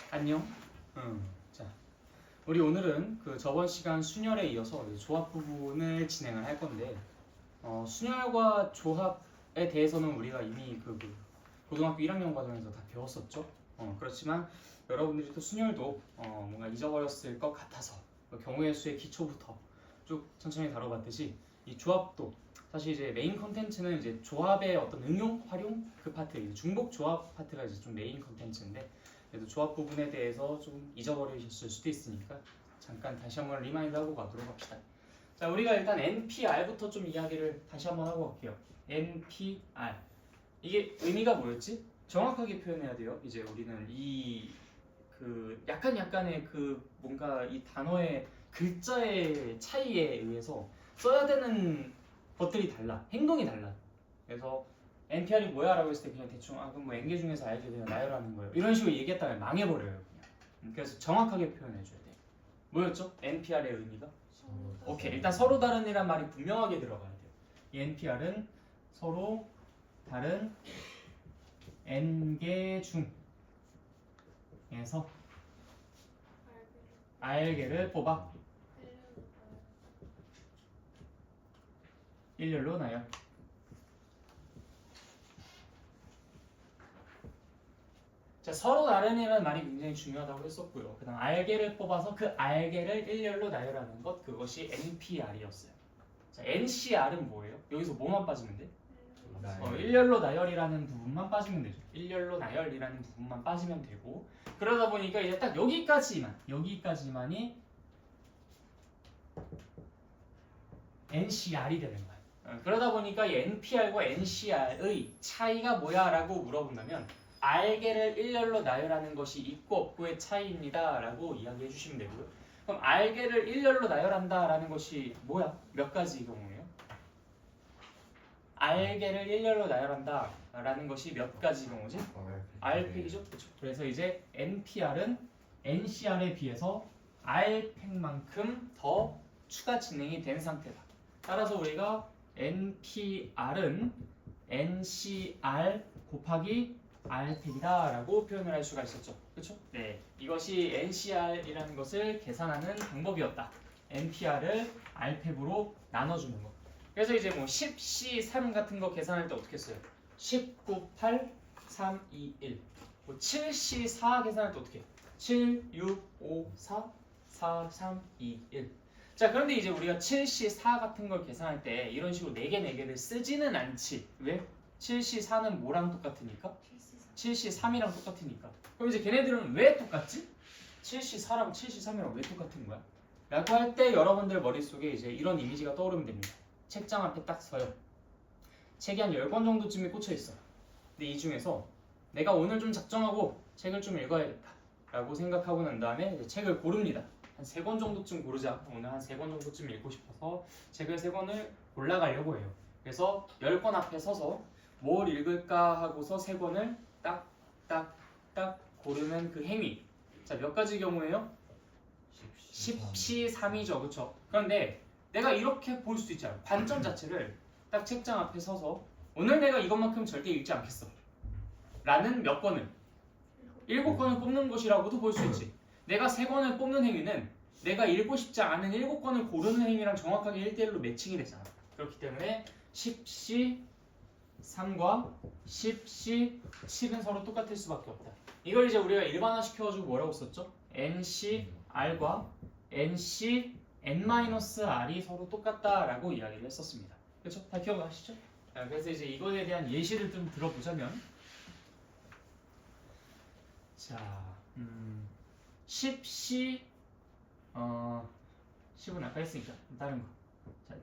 안녕. 자, 우리 오늘은 그 저번 시간 순열에 이어서 조합 부분을 진행을 할 건데, 순열과 조합에 대해서는 우리가 이미 고등학교 1학년 과정에서 다 배웠었죠. 그렇지만 여러분들이 또 순열도 뭔가 잊어버렸을 것 같아서 경우의 수의 기초부터 쭉 천천히 다뤄봤듯이 이 조합도 사실 이제 메인 컨텐츠는 이제 조합의 어떤 응용, 활용 그 파트, 중복 조합 파트가 이제 좀 메인 컨텐츠인데. 그래도 조합 부분에 대해서 좀 잊어버리셨을 수도 있으니까 잠깐 다시 한번 리마인드하고 가도록 합시다. 자, 우리가 일단 NPR부터 좀 이야기를 다시 한번 하고 갈게요. NPR 이게 의미가 뭐였지? 정확하게 표현해야 돼요. 이제 우리는 이 약간의 뭔가 이 단어의 글자의 차이에 의해서 써야 되는 것들이 달라, 행동이 달라. 그래서 NPR이 뭐야? 라고 했을 때 그냥 대충 그럼 뭐 N개 중에서 알게 되면 나열하는 거예요. 이런 식으로 얘기했다면 망해버려요. 그냥. 그래서 정확하게 표현해줘야 돼. 뭐였죠? NPR의 의미가? 오케이, 일단 서로 다른이란 말이 분명하게 들어가야 돼요. 이 NPR은 서로 다른 N개 중에서 R개를 뽑아 일렬로 나열. 자, 서로 다른이라는 말이 굉장히 중요하다고 했었고요. 그 다음 R개를 뽑아서 그 R개를 일렬로 나열하는 것, 그것이 NPR이었어요. 자, NCR은 뭐예요? 여기서 뭐만 빠지면 돼? 일렬로 나열이라는 부분만 빠지면 되죠. 일렬로 나열이라는 부분만 빠지면 되고, 그러다 보니까 이제 딱 여기까지만이 NCR이 되는 거예요. 그러다 보니까 이 NPR과 NCR의 차이가 뭐야? 라고 물어본다면 R개를 일렬로 나열하는 것이 있고 없고의 차이입니다 라고 이야기해 주시면 되고요. 그럼 R개를 일렬로 나열한다 라는 것이 뭐야? 몇 가지 경우예요? R개를 일렬로 나열한다 라는 것이 몇 가지 경우지? R팩이죠? 그렇죠. 그래서 이제 NPR은 NCR에 비해서 R팩만큼 더 추가 진행이 된 상태다. 따라서 우리가 NPR은 NCR 곱하기 R팩이다 라고 표현을 할 수가 있었죠. 그렇죠? 네, 이것이 NCR이라는 것을 계산하는 방법이었다. NPR을 R팩으로 나눠주는 거. 그래서 이제 뭐 10C3 같은 거 계산할 때 어떻게 써요? 10, 9, 8, 3, 2, 1. 뭐 7C4 계산할 때 어떻게 해? 7, 6, 5, 4, 4, 3, 2, 1. 자, 그런데 이제 우리가 7C4 같은 걸 계산할 때 이런 식으로 4개를 쓰지는 않지. 왜? 7C4는 뭐랑 똑같으니까? 7C3이랑 똑같으니까. 그럼 이제 걔네들은 왜 똑같지? 7C4랑 7C3이랑 왜 똑같은 거야? 라고 할 때 여러분들 머릿속에 이제 이런 이미지가 떠오르면 됩니다. 책장 앞에 딱 서요. 책이 한 10권 정도쯤이 꽂혀 있어. 근데 이 중에서 내가 오늘 좀 작정하고 책을 좀 읽어야겠다 라고 생각하고 난 다음에 이제 책을 고릅니다. 한 3권 정도쯤 고르자. 오늘 한 3권 정도쯤 읽고 싶어서 책을 3권을 골라가려고 해요. 그래서 10권 앞에 서서 뭘 읽을까 하고서 3권을 딱 고르는 그 행위. 자, 몇 가지 경우예요? 10C3이죠. 그쵸? 그런데 내가 이렇게 볼 수도 있잖아. 관점 자체를 딱 책장 앞에 서서 오늘 내가 이것만큼 절대 읽지 않겠어 라는 몇 권을 7권을 뽑는 것이라고도 볼 수 있지. 내가 3권을 뽑는 행위는 내가 읽고 싶지 않은 7권을 고르는 행위랑 정확하게 1대1로 매칭이 되잖아. 그렇기 때문에 10C3과 10C7은 서로 똑같을 수밖에 없다. 이걸 이제 우리가 일반화 시켜가지고 뭐라고 썼죠? NCR과 NCN-R이 서로 똑같다라고 이야기를 했었습니다. 그렇죠? 다 기억하시죠? 그래서 이제 이거에 대한 예시를 좀 들어보자면, 자, 10C 10은 아까 했으니까 다른 거. 자,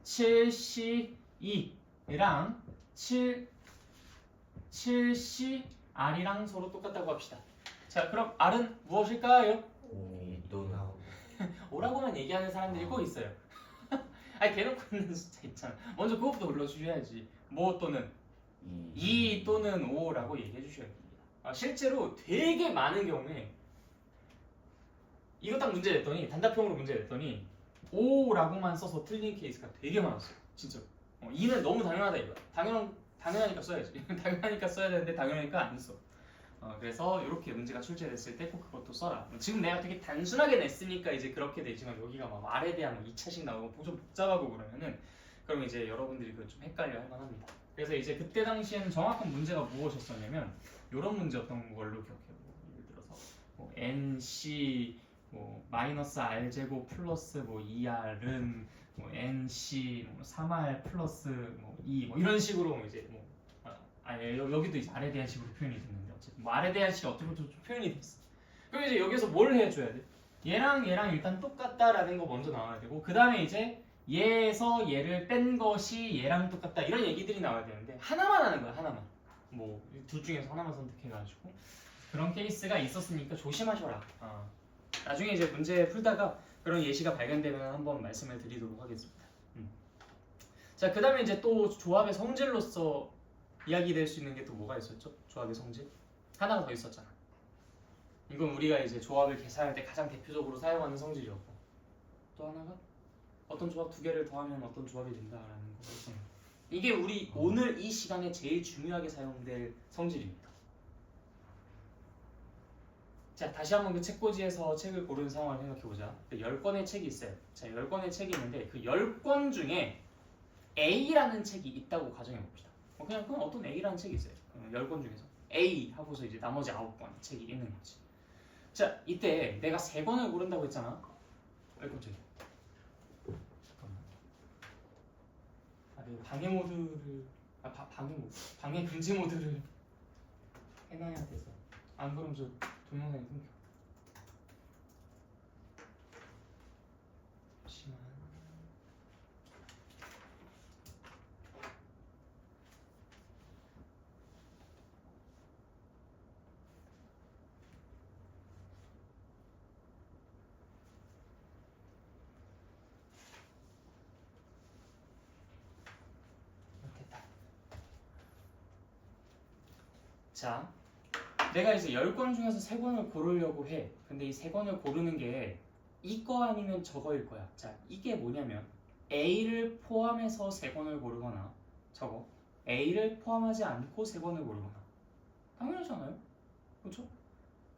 7C2랑 7CR이랑 서로 똑같다고 합시다. 자, 그럼 R은 무엇일까요? 오라고만 얘기하는 사람들이 꼭 있어요. 아니, 대놓고 있는 숫자 있잖아. 먼저 그것부터 불러주셔야지. 뭐 또는 2 또는 5라고 얘기해 주셔야 됩니다. 실제로 되게 많은 경우에 이거 딱 문제 냈더니, 단답형으로 문제 냈더니 5라고만 써서 틀린 케이스가 되게 많았어요. 진짜. 2는 너무 당연하다 이거야. 당연하니까 써야지. 당연하니까 써야 되는데 당연하니까 안 써. 그래서 이렇게 문제가 출제됐을 때 꼭 그것도 써라. 지금 내가 되게 단순하게 냈으니까 이제 그렇게 되지만 여기가 막 말에 대한 2차식 나오고 좀 복잡하고 그러면은 그럼 이제 여러분들이 그거 좀 헷갈려 할 만합니다. 그래서 이제 그때 당시에는 정확한 문제가 무엇이었었냐면 이런 문제였던 걸로 기억해요. 예를 들어서 뭐 NC 뭐 마이너스 R 제곱 플러스 뭐 2R은 뭐 NC 뭐 3R 플러스 뭐 2 뭐 이런 식으로 이제 뭐 여기도 이제 R에 대한 식으로 표현이 됐는데 어쨌든 뭐 R에 대한 식이 어떻게 보면 좀 표현이 됐어. 그럼 이제 여기서 뭘 해줘야 돼? 얘랑 일단 똑같다라는 거 먼저 나와야 되고 그 다음에 이제 얘에서 얘를 뺀 것이 얘랑 똑같다 이런 얘기들이 나와야 되는데 하나만 하는 거야. 하나만. 뭐 둘 중에서 하나만 선택해가지고 그런 케이스가 있었으니까 조심하셔라. 나중에 이제 문제 풀다가 그런 예시가 발견되면 한번 말씀을 드리도록 하겠습니다. 자, 그 다음에 이제 또 조합의 성질로서 이야기될 수 있는 게 또 뭐가 있었죠? 조합의 성질? 하나가 더 있었잖아. 이건 우리가 이제 조합을 계산할 때 가장 대표적으로 사용하는 성질이었고 또 하나가 어떤 조합 두 개를 더하면 어떤 조합이 된다라는 거죠. 이게 우리 오늘 이 시간에 제일 중요하게 사용될 성질입니다. 자, 다시 한번 그 책꽂이에서 책을 고르는 상황을 생각해보자. 10권의 책이 있어요. 자, 10권의 책이 있는데 그 10권 중에 A라는 책이 있다고 가정해봅시다. 그냥 어떤 A라는 책이 있어요. 10권 중에서 A 하고서 이제 나머지 9권의 책이 있는 거지. 자, 이때 내가 3권을 고른다고 했잖아. 깜짝이야. 잠깐만. 내가 방해 모드를 방해 금지 모드를 해놔야 돼서 안 그러면 저 동영상이 끊겨. 잠시만. 됐다. 자, 내가 이제 10권 중에서 3권을 고르려고 해. 근데 이 3권을 고르는 게 이거 아니면 저거일 거야. 자, 이게 뭐냐면 A를 포함해서 3권을 고르거나 저거 A를 포함하지 않고 3권을 고르거나 당연하잖아요. 그렇죠?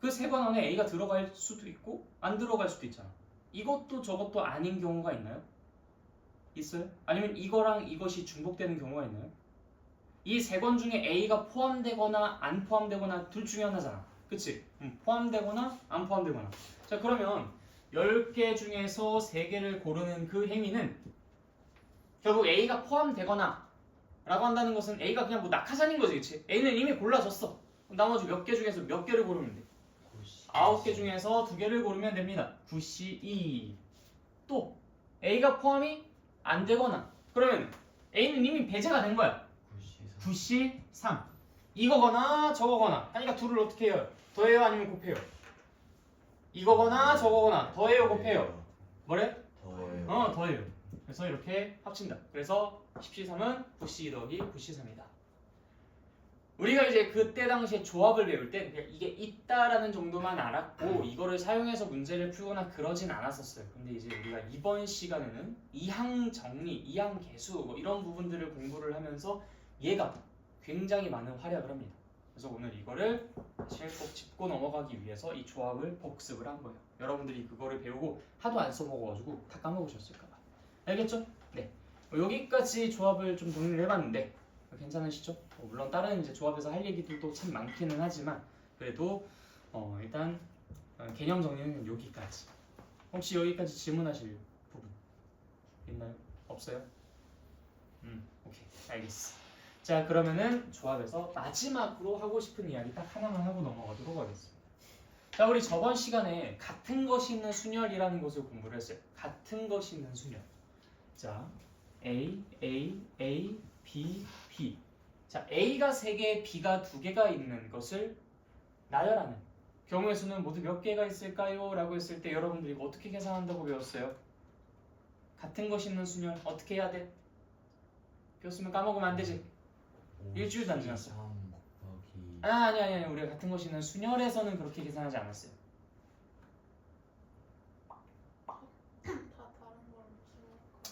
그 3권 안에 A가 들어갈 수도 있고 안 들어갈 수도 있잖아. 이것도 저것도 아닌 경우가 있나요? 있어요? 아니면 이거랑 이것이 중복되는 경우가 있나요? 이 3권 중에 A가 포함되거나 안 포함되거나 둘 중에 하나잖아. 그치? 포함되거나 안 포함되거나. 자, 그러면 10개 중에서 3개를 고르는 그 행위는 결국 A가 포함되거나 라고 한다는 것은 A가 그냥 뭐 낙하산인 거지. 그치? A는 이미 골라졌어. 나머지 몇 개 중에서 몇 개를 고르면 돼? 9개 중에서 2개를 고르면 됩니다. 9C2. 또 A가 포함이 안 되거나 그러면 A는 이미 배제가 된 거야. 9C3. 이거거나 저거거나 하니까 둘을 어떻게 해요? 더해요 아니면 곱해요? 이거거나 저거거나 더해요 곱해요? 뭐래? 더해요. 더해요. 그래서 이렇게 합친다. 그래서 10C3은 9C 더하기 9C3이다. 우리가 이제 그때 당시에 조합을 배울 때 그냥 이게 있다라는 정도만 알았고 이거를 사용해서 문제를 풀거나 그러진 않았었어요. 근데 이제 우리가 이번 시간에는 이항 정리, 이항 계수 뭐 이런 부분들을 공부를 하면서 얘가 굉장히 많은 활약을 합니다. 그래서 오늘 이거를 사실 꼭 짚고 넘어가기 위해서 이 조합을 복습을 한 거예요. 여러분들이 그거를 배우고 하도 안 써먹어가지고 다 까먹으셨을까봐. 알겠죠? 네. 여기까지 조합을 좀 정리를 해봤는데 괜찮으시죠? 물론 다른 이제 조합에서 할 얘기들도 참 많기는 하지만 그래도 일단 개념 정리는 여기까지. 혹시 여기까지 질문하실 부분 있나요? 없어요? 오케이, 알겠어. 자, 그러면은 조합에서 마지막으로 하고 싶은 이야기 딱 하나만 하고 넘어가도록 하겠습니다. 자, 우리 저번 시간에 같은 것이 있는 순열이라는 것을 공부를 했어요. 같은 것이 있는 순열. 자, A, B, B. 자, A가 3개, B가 2개가 있는 것을 나열하는 경우의 수는 모두 몇 개가 있을까요? 라고 했을 때 여러분들이 이거 어떻게 계산한다고 배웠어요? 같은 것이 있는 순열 어떻게 해야 돼? 배웠으면 까먹으면 안 되지. 일주일도 안 지났어. 아니. 우리가 같은 것이 있는 순열에서는 그렇게 계산하지 않았어요.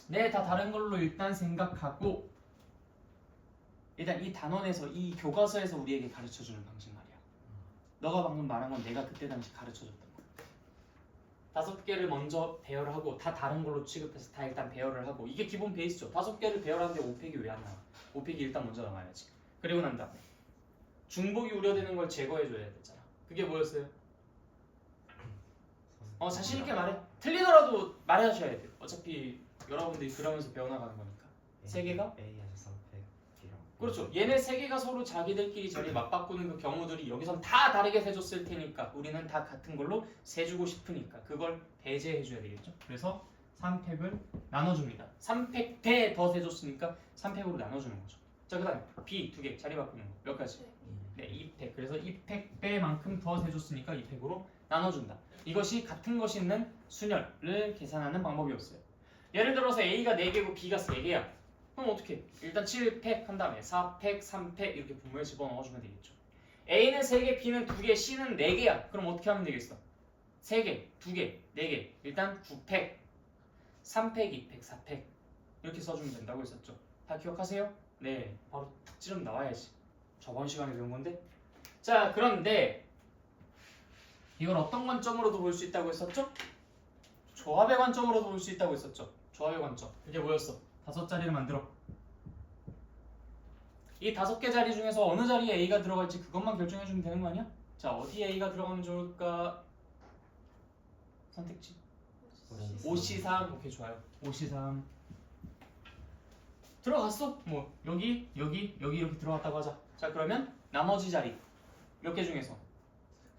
네, 다 다른 걸로 일단 생각하고 일단 이 단원에서 이 교과서에서 우리에게 가르쳐주는 방식 말이야. 너가 방금 말한 건 내가 그때 당시 가르쳐줬던 거야. 5개를 먼저 배열을 하고 다 다른 걸로 취급해서 다 일단 배열을 하고 이게 기본 베이스죠. 5개를 배열하는데 5팩이 왜 안 나와? 5팩이 일단 먼저 나와야지. 그리고 난 다음에 중복이 우려되는 걸 제거해줘야 되잖아. 그게 뭐였어요? 자신 있게 말해. 틀리더라도 말하셔야 돼요. 어차피 여러분들이 그러면서 배워나가는 거니까. 세 개가? A에서 3팩이랑 그렇죠. 얘네 세 개가 서로 자기들끼리 자리 맞바꾸는 그 경우들이 여기선 다 다르게 세줬을 테니까 우리는 다 같은 걸로 세주고 싶으니까 그걸 배제해줘야 되겠죠. 그래서 3팩을 나눠줍니다. 3팩 배 더 세줬으니까 3팩으로 나눠주는 거죠. 자, 그 다음에 B 2개 자리 바꾸는 거 몇 가지? 네, 2팩. 그래서 2팩 배만큼 더 세줬으니까 2팩으로 나눠준다. 이것이 같은 것이 있는 순열을 계산하는 방법이었어요. 예를 들어서 A가 4개고 B가 3개야. 그럼 어떻게? 일단 7팩 한 다음에 4팩, 3팩 이렇게 분모에 집어넣어주면 되겠죠. A는 3개, B는 2개, C는 4개야. 그럼 어떻게 하면 되겠어? 3개, 2개, 4개. 일단 9팩, 3팩, 2팩, 4팩 이렇게 써주면 된다고 했었죠. 다 기억하세요? 네, 바로 탁 찌르면 나와야지. 저번 시간에 배운 건데. 자, 그런데 이걸 어떤 관점으로도 볼 수 있다고 했었죠? 조합의 관점으로도 볼 수 있다고 했었죠. 조합의 관점. 그게 뭐였어? 5자리를 만들어. 이 5개 자리 중에서 어느 자리에 A가 들어갈지 그것만 결정해주면 되는 거 아니야? 자, 어디에 A가 들어가면 좋을까? 선택지. 5C3. 오케이, 좋아요. 5C3 들어갔어? 뭐 여기 이렇게 들어갔다고 하자. 자, 그러면 나머지 자리 몇 개 중에서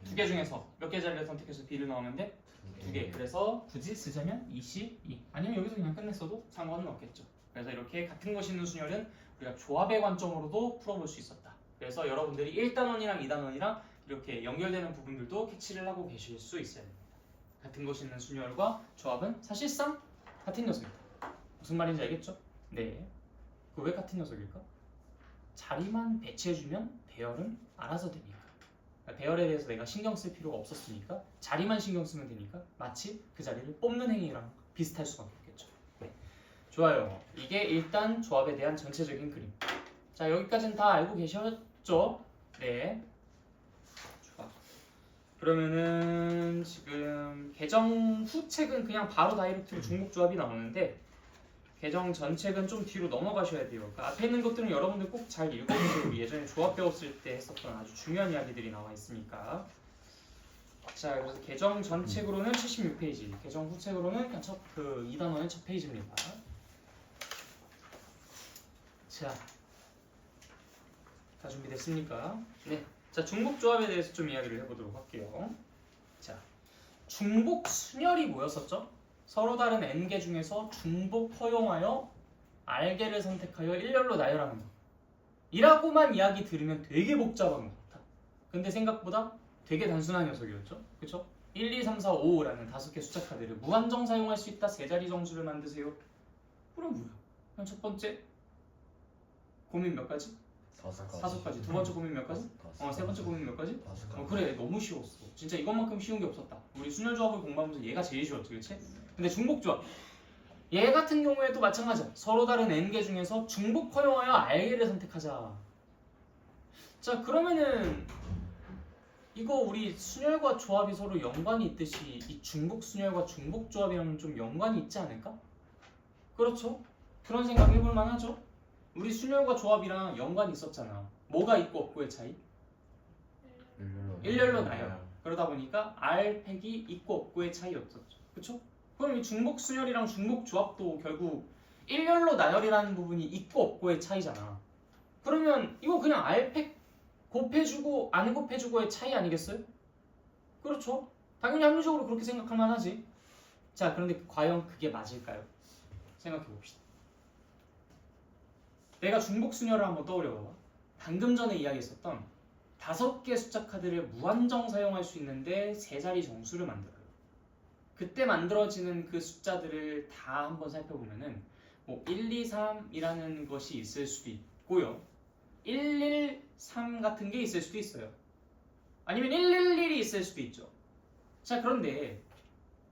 2개 중에서 몇 개 자리를 선택해서 B를 넣으면 돼? 2개. 그래서 굳이 쓰자면 2C2 아니면 여기서 그냥 끝냈어도 상관은 없겠죠. 그래서 이렇게 같은 것이 있는 순열은 우리가 조합의 관점으로도 풀어볼 수 있었다. 그래서 여러분들이 1단원이랑 2단원이랑 이렇게 연결되는 부분들도 캐치를 하고 계실 수 있어야 됩니다. 같은 것이 있는 순열과 조합은 사실상 같은 녀석이다. 무슨 말인지 알겠죠? 네. 그 왜 같은 녀석일까? 자리만 배치해주면 배열은 알아서 되니까. 배열에 대해서 내가 신경 쓸 필요가 없었으니까 자리만 신경 쓰면 되니까 마치 그 자리를 뽑는 행위랑 비슷할 수밖에 없겠죠. 네. 좋아요. 이게 일단 조합에 대한 전체적인 그림. 자, 여기까지는 다 알고 계셨죠? 네. 좋아. 그러면은 지금 개정 후 책은 그냥 바로 다이렉트로 중복 조합이 나오는데 개정 전 책은 좀 뒤로 넘어가셔야 돼요. 그 앞에 있는 것들은 여러분들 꼭 잘 읽어보세요. 우리 예전에 조합 배웠을 때 했었던 아주 중요한 이야기들이 나와 있으니까. 자, 그래서 개정 전 책으로는 76페이지, 개정 후 책으로는 그냥 2단원의 첫 페이지입니다. 자, 다 준비됐습니까? 네. 자, 중복 조합에 대해서 좀 이야기를 해보도록 할게요. 자, 중복 순열이 뭐였었죠? 서로 다른 n개 중에서 중복 허용하여 r개를 선택하여 일렬로 나열하는 것. 이라고만 이야기 들으면 되게 복잡한 것 같아. 근데 생각보다 되게 단순한 녀석이었죠. 그쵸? 1, 2, 3, 4, 5라는 5개 숫자 카드를 무한정 사용할 수 있다. 3자리 정수를 만드세요. 그럼 뭐야? 그럼 첫 번째 고민 몇 가지? 5가지. 두 번째 고민 몇 가지? 세 번째 고민 몇 가지? 그래, 너무 쉬웠어. 진짜 이것만큼 쉬운 게 없었다. 우리 순열 조합을 공부하면서 얘가 제일 쉬웠지, 그렇지? 근데 중복 조합. 얘 같은 경우에도 마찬가지야. 서로 다른 n개 중에서 중복 허용하여 r개를 선택하자. 자, 그러면은 이거 우리 순열과 조합이 서로 연관이 있듯이 이 중복 순열과 중복 조합이랑 좀 연관이 있지 않을까? 그렇죠? 그런 생각 해볼 만하죠? 우리 순열과 조합이랑 연관이 있었잖아. 뭐가 있고 없고의 차이? 일렬로 나열. 그러다 보니까 R팩이 있고 없고의 차이였었죠. 그쵸? 그럼 이 중복 순열이랑 중복 조합도 결국 일렬로 나열이라는 부분이 있고 없고의 차이잖아. 그러면 이거 그냥 R팩 곱해주고 안 곱해주고의 차이 아니겠어요? 그렇죠? 당연히 합리적으로 그렇게 생각할 만하지. 자, 그런데 과연 그게 맞을까요? 생각해 봅시다. 내가 중복 순열을 한번 떠올려봐봐. 방금 전에 이야기했었던 5개 숫자 카드를 무한정 사용할 수 있는데 3자리 정수를 만들어요. 그때 만들어지는 그 숫자들을 다 한번 살펴보면은 뭐 1, 2, 3이라는 것이 있을 수도 있고요. 1, 1, 3 같은 게 있을 수도 있어요. 아니면 1, 1, 1이 있을 수도 있죠. 자, 그런데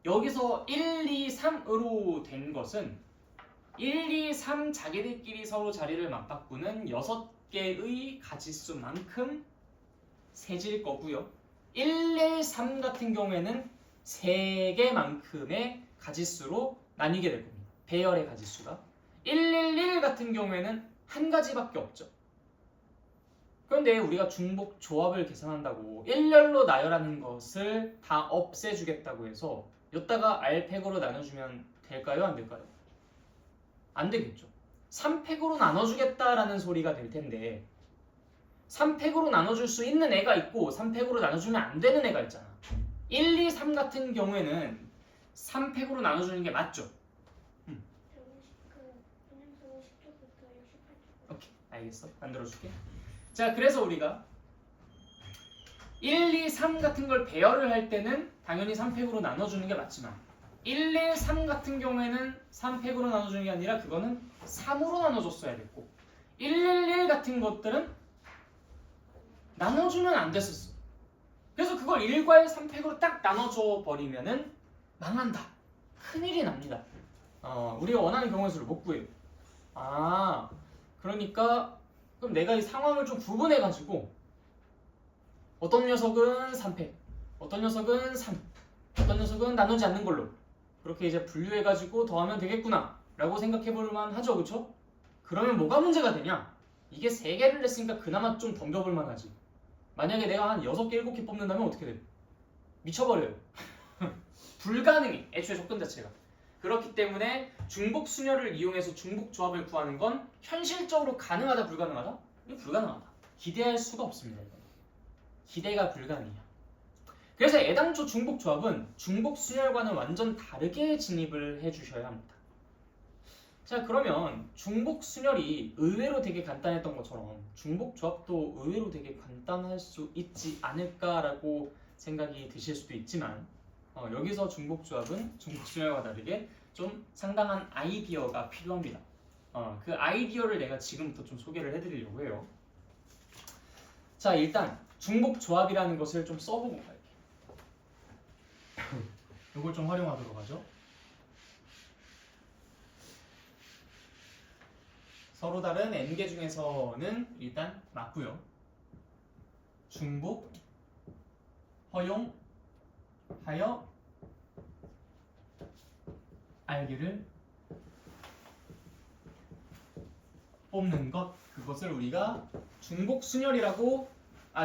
여기서 1, 2, 3으로 된 것은 1, 2, 3 자기들끼리 서로 자리를 맞바꾸는 6개의 가지수만큼 세질 거고요. 1, 1, 3 같은 경우에는 3개만큼의 가지수로 나뉘게 될 겁니다. 배열의 가지수가. 1, 1, 1 같은 경우에는 한 가지밖에 없죠. 그런데 우리가 중복 조합을 계산한다고 일렬로 나열하는 것을 다 없애주겠다고 해서 여기다가 R팩으로 나눠주면 될까요? 안 될까요? 안 되겠죠. 3팩으로 나눠주겠다라는 소리가 될 텐데 3팩으로 나눠줄 수 있는 애가 있고 3팩으로 나눠주면 안 되는 애가 있잖아. 1, 2, 3 같은 경우에는 3팩으로 나눠주는 게 맞죠? 오케이, 알겠어. 만들어줄게. 자, 그래서 우리가 1, 2, 3 같은 걸 배열을 할 때는 당연히 3팩으로 나눠주는 게 맞지만 1, 1, 3 같은 경우에는 3팩으로 나눠주는 게 아니라 그거는 3으로 나눠줬어야 됐고 1, 1, 1 같은 것들은 나눠주면 안 됐었어. 그래서 그걸 1과 1, 3팩으로 딱 나눠줘 버리면은 망한다. 큰일이 납니다. 우리가 원하는 경우의 수를 못 구해요. 그러니까 그럼 내가 이 상황을 좀 구분해가지고 어떤 녀석은 3팩, 어떤 녀석은 3, 어떤 녀석은 나누지 않는 걸로 그렇게 이제 분류해가지고 더하면 되겠구나 라고 생각해볼만 하죠. 그쵸? 그러면 뭐가 문제가 되냐? 이게 3개를 냈으니까 그나마 좀 덤벼볼만 하지. 만약에 내가 한 6개, 7개 뽑는다면 어떻게 돼? 미쳐버려요. 불가능해. 애초에 조건 자체가. 그렇기 때문에 중복 순열을 이용해서 중복 조합을 구하는 건 현실적으로 가능하다, 불가능하다? 이거 불가능하다. 기대할 수가 없습니다. 이건. 기대가 불가능해요. 그래서 애당초 중복 조합은 중복 순열과는 완전 다르게 진입을 해주셔야 합니다. 자, 그러면 중복 순열이 의외로 되게 간단했던 것처럼 중복 조합도 의외로 되게 간단할 수 있지 않을까라고 생각이 드실 수도 있지만 여기서 중복 조합은 중복 순열과 다르게 좀 상당한 아이디어가 필요합니다. 그 아이디어를 내가 지금부터 좀 소개를 해드리려고 해요. 자, 일단 중복 조합이라는 것을 좀 써보고 갈게요. 이걸 좀 활용하도록 하죠. 서로 다른 n개 중에서는 일단 맞고요. 중복, 허용하여 R개를 뽑는 것, 그것을 우리가 중복 순열이라고,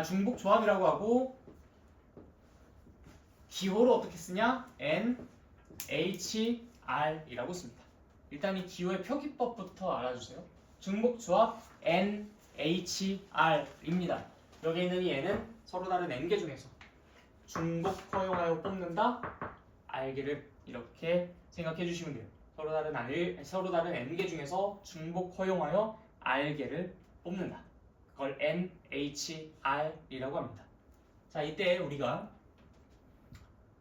중복 조합이라고 하고 기호로 어떻게 쓰냐? N, H, R이라고 씁니다. 일단 이 기호의 표기법부터 알아주세요. 중복 조합 N, H, R입니다. 여기 있는 이 N은 서로 다른 N개 중에서 중복 허용하여 뽑는다. R개를 이렇게 생각해 주시면 돼요. 서로 다른 N개 중에서 중복 허용하여 R개를 뽑는다. 그걸 N, H, R이라고 합니다. 자, 이때 우리가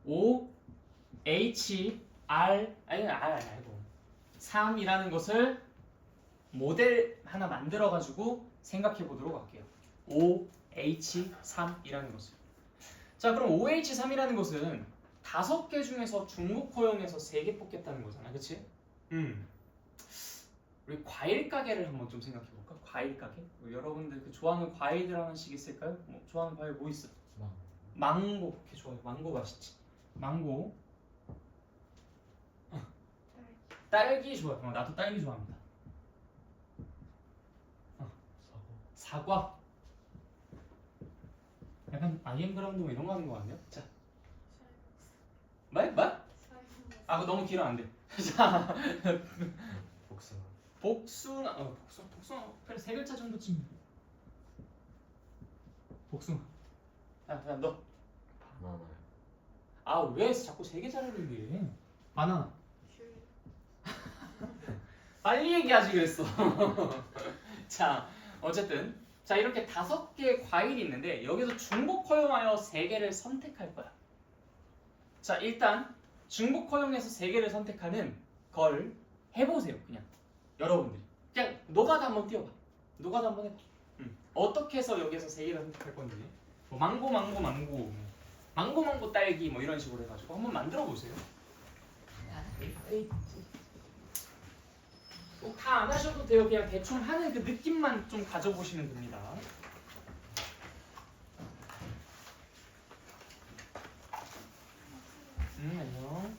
O, H, R, 아니고 3이라는 것을 모델 하나 만들어 가지고 생각해 보도록 할게요. OH3이라는 것을. 자, 그럼 OH3이라는 것은 5개 중에서 중복 허용해서 3개 뽑겠다는 거잖아. 그치? 우리 과일 가게를 한번 좀 생각해 볼까? 과일 가게? 여러분들 그 좋아하는 과일들 하나씩 있을까요? 좋아하는 과일 뭐 있어? 망고. 이렇게 좋아요. 망고 맛있지? 망고. 딸기 좋아요. 나도 딸기 좋아합니다. 사과. 약간 IM 그라운드 뭐 이런 거 하는 거 같네요. 자, 뭐? 그거 너무 길어 안 돼. 자, 복숭아. 복숭아. 그래 3글자 정도쯤. 복숭아. 그다음 너. 바나나. 왜 자꾸 3개짜리를 얘기해? 바나나. 빨리 얘기하지 그랬어. 자, 어쨌든 자, 이렇게 5개의 과일이 있는데 여기서 중복 허용하여 3개를 선택할 거야. 자, 일단 중복 허용해서 3개를 선택하는 걸 해보세요. 그냥 여러분들이 그냥 노가다 한번 띄워봐. 노가다 한번 해봐. 어떻게 해서 여기서 3개를 선택할 건지 뭐 망고 딸기 뭐 이런 식으로 해가지고 한번 만들어 보세요. 다 안 하셔도 돼요. 그냥 대충 하는 그 느낌만 좀 가져보시면 됩니다. 안녕.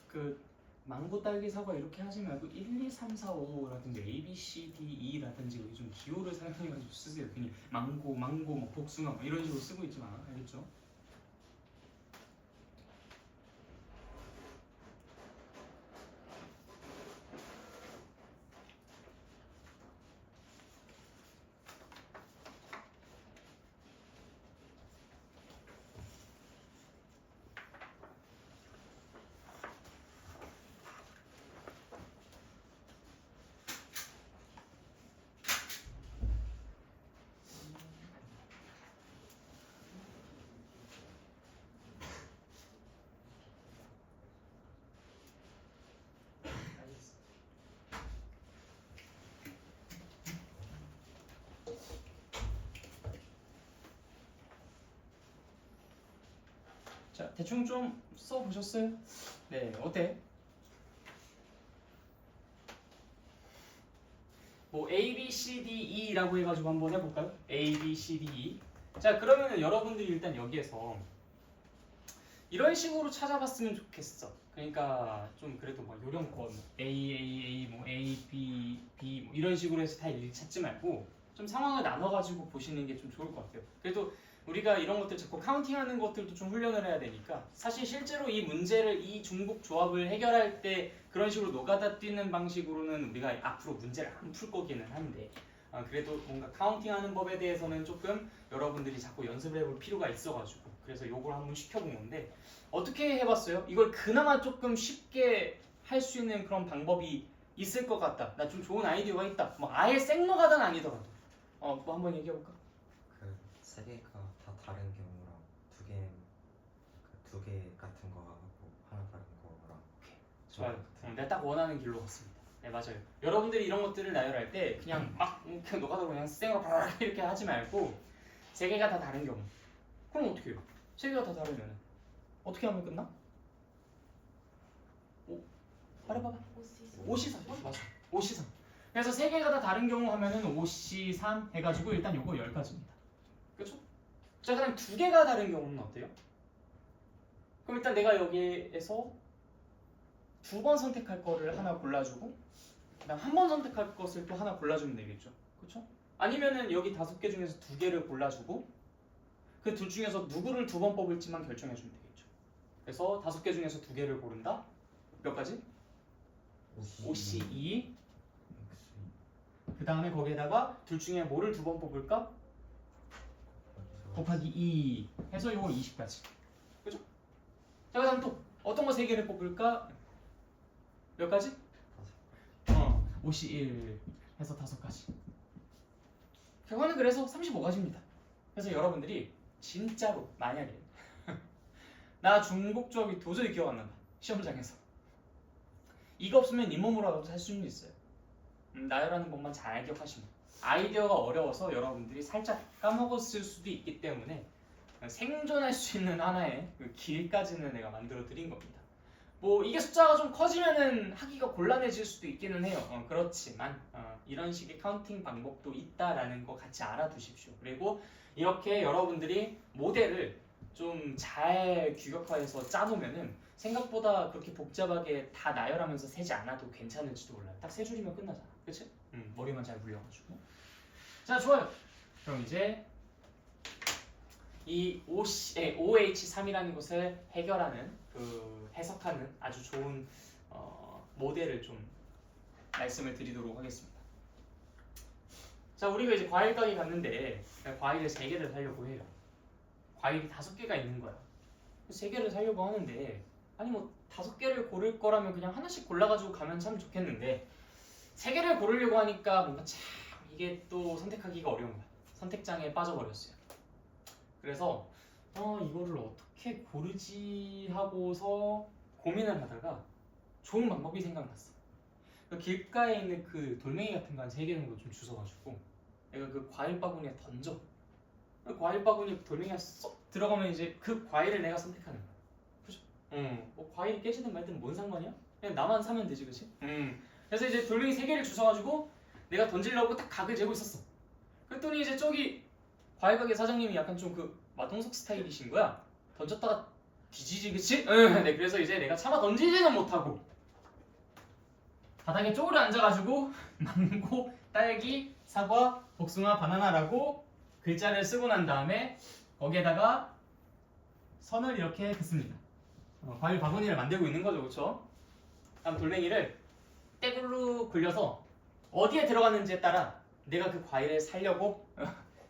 그 망고 딸기 사과 이렇게 하지 말고 1, 2, 3, 4, 5라든지 A, B, C, D, E라든지 여기 좀 기호를 사용해가지고 쓰세요. 괜히 망고, 뭐 복숭아 뭐 이런 식으로 쓰고 있지 마. 알겠죠? 자, 대충 좀 써보셨어요? 네, 어때? 뭐 A, B, C, D, E라고 해가지고 한번 해볼까요? A, B, C, D, E. 자, 그러면은 여러분들이 일단 여기에서 이런 식으로 찾아봤으면 좋겠어. 그러니까 좀 그래도 막 요령껏 A, 뭐 A, B 뭐 이런 식으로 해서 다 일일이 찾지 말고 좀 상황을 나눠가지고 보시는 게 좀 좋을 것 같아요. 그래도 우리가 이런 것들 자꾸 카운팅하는 것들도 좀 훈련을 해야 되니까 사실 실제로 이 문제를 이 중복 조합을 해결할 때 그런 식으로 노가다 뛰는 방식으로는 우리가 앞으로 문제를 안 풀 거기는 한데 그래도 뭔가 카운팅하는 법에 대해서는 조금 여러분들이 자꾸 연습을 해볼 필요가 있어가지고 그래서 요걸 한번 시켜본 건데 어떻게 해봤어요? 이걸 그나마 조금 쉽게 할 수 있는 그런 방법이 있을 것 같다. 나 좀 좋은 아이디어가 있다. 뭐 아예 생노가다는 아니더라도 뭐 한번 얘기해볼까? 그 세 개가 다 다른 경우랑 두 개 같은 거 하고 하나 다른 거랑 좋아요. 내가 딱 원하는 길로 갔습니다. 네 맞아요. 여러분들이 이런 것들을 나열할 때 그냥 막 그냥 노가다로 그냥 생으로 이렇게 하지 말고 세 개가 다 다른 경우. 그럼 어떻게 해요? 세 개가 다 다르면 어떻게 하면 끝나? 말해봐봐. 5C3 맞아. 5C3. 그래서 세 개가 다 다른 경우 하면은 5C3 해가지고 일단 요거 10가지입니다. 그렇죠? 자 그다음 두 개가 다른 경우는 어때요? 그럼 일단 내가 여기에서 두 번 선택할 거를 하나 골라주고 그다음 한 번 선택할 것을 또 하나 골라주면 되겠죠. 그렇죠? 아니면은 여기 5개 중에서 2개를 골라주고 그 둘 중에서 누구를 두 번 뽑을지만 결정해주면 되겠죠. 그래서 5개 중에서 2개를 고른다. 몇 가지? 5C2 그 그 다음에 거기에다가 둘 중에 뭐를 두 번 뽑을까? 곱하기 2 해서 요거 20까지. 그죠? 자, 그 다음 또 어떤 거 3개를 뽑을까? 몇 가지? 51 해서 5가지. 결과는 그래서 35가지입니다. 그래서 여러분들이 진짜로 만약에 나 중복조합이 도저히 기억 안 난다. 시험장에서. 이거 없으면 잇몸으로라도 살 수는 있어요. 나열하는 법만 잘 기억하시면. 아이디어가 어려워서 여러분들이 살짝 까먹었을 수도 있기 때문에 생존할 수 있는 하나의 그 길까지는 내가 만들어 드린 겁니다. 뭐 이게 숫자가 좀 커지면은 하기가 곤란해질 수도 있기는 해요. 그렇지만 이런 식의 카운팅 방법도 있다라는 거 같이 알아두십시오. 그리고 이렇게 여러분들이 모델을 좀 잘 규격화해서 짜놓으면은 생각보다 그렇게 복잡하게 다 나열하면서 세지 않아도 괜찮을지도 몰라요. 딱 3줄이면 끝나잖아. 그치? 머리만 잘 굴려가지고. 자, 좋아요. 그럼 이제 이 OH3이라는 것을 해결하는 그 해석하는 아주 좋은 모델을 좀 말씀을 드리도록 하겠습니다. 자, 우리가 이제 과일 가게 갔는데 과일을 3개를 사려고 해요. 과일이 5개가 있는 거야. 3개를 사려고 하는데 아니 뭐 5개를 고를 거라면 그냥 하나씩 골라가지고 가면 참 좋겠는데 3개를 고르려고 하니까 뭔가 참 이게 또 선택하기가 어려운 거야. 선택장에 빠져버렸어요. 그래서 이거를 어떻게 고르지 하고서 고민을 하다가 좋은 방법이 생각났어. 길가에 있는 그 돌멩이 같은 거 한 3개 정도 좀 주워가지고 내가 그 과일 바구니에 던져. 과일 바구니에 돌멩이가 쏙 들어가면 이제 그 과일을 내가 선택하는 거야. 그죠? 뭐 과일이 깨지든 말든 뭔 상관이야? 그냥 나만 사면 되지, 그치? 그래서 이제 돌멩이 3개를 주워가지고 내가 던지려고 딱 각을 재고 있었어. 그랬더니 이제 저기 과일 가게 사장님이 약간 좀 그 마동석 스타일이신 거야. 던졌다가 뒤지지, 그치? 네, 그래서 이제 내가 차마 던지지는 못하고 바닥에 쪼그려 앉아가지고 망고, 딸기, 사과, 복숭아, 바나나라고 글자를 쓰고 난 다음에 거기에다가 선을 이렇게 긋습니다. 과일 바구니를 만들고 있는 거죠, 그렇죠? 다음 돌멩이를 떼굴로 굴려서 어디에 들어갔는지에 따라 내가 그 과일을 살려고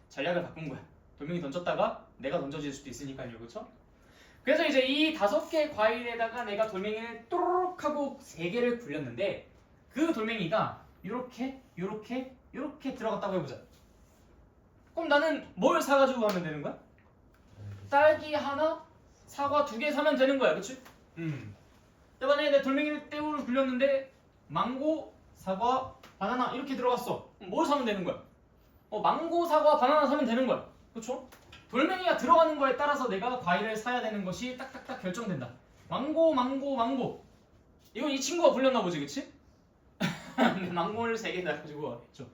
전략을 바꾼 거야. 돌멩이 던졌다가 내가 던져질 수도 있으니까요, 그렇죠? 그래서 이제 이 5개의 과일에다가 내가 돌멩이를 또르륵 하고 3개를 굴렸는데 그 돌멩이가 요렇게 들어갔다고 해보자. 그럼 나는 뭘 사가지고 가면 되는 거야? 딸기 하나, 사과 2개 사면 되는 거야, 그치? 만약에 내 돌멩이를 떼우를 굴렸는데 망고, 사과, 바나나 이렇게 들어갔어. 뭘 사면 되는 거야? 망고, 사과, 바나나 사면 되는 거야, 그쵸? 돌멩이가 들어가는 거에 따라서 내가 과일을 사야 되는 것이 딱딱딱 결정된다. 망고. 이건 이 친구가 굴렸나 보지, 그치? 망고를 3개 가지고 가겠죠.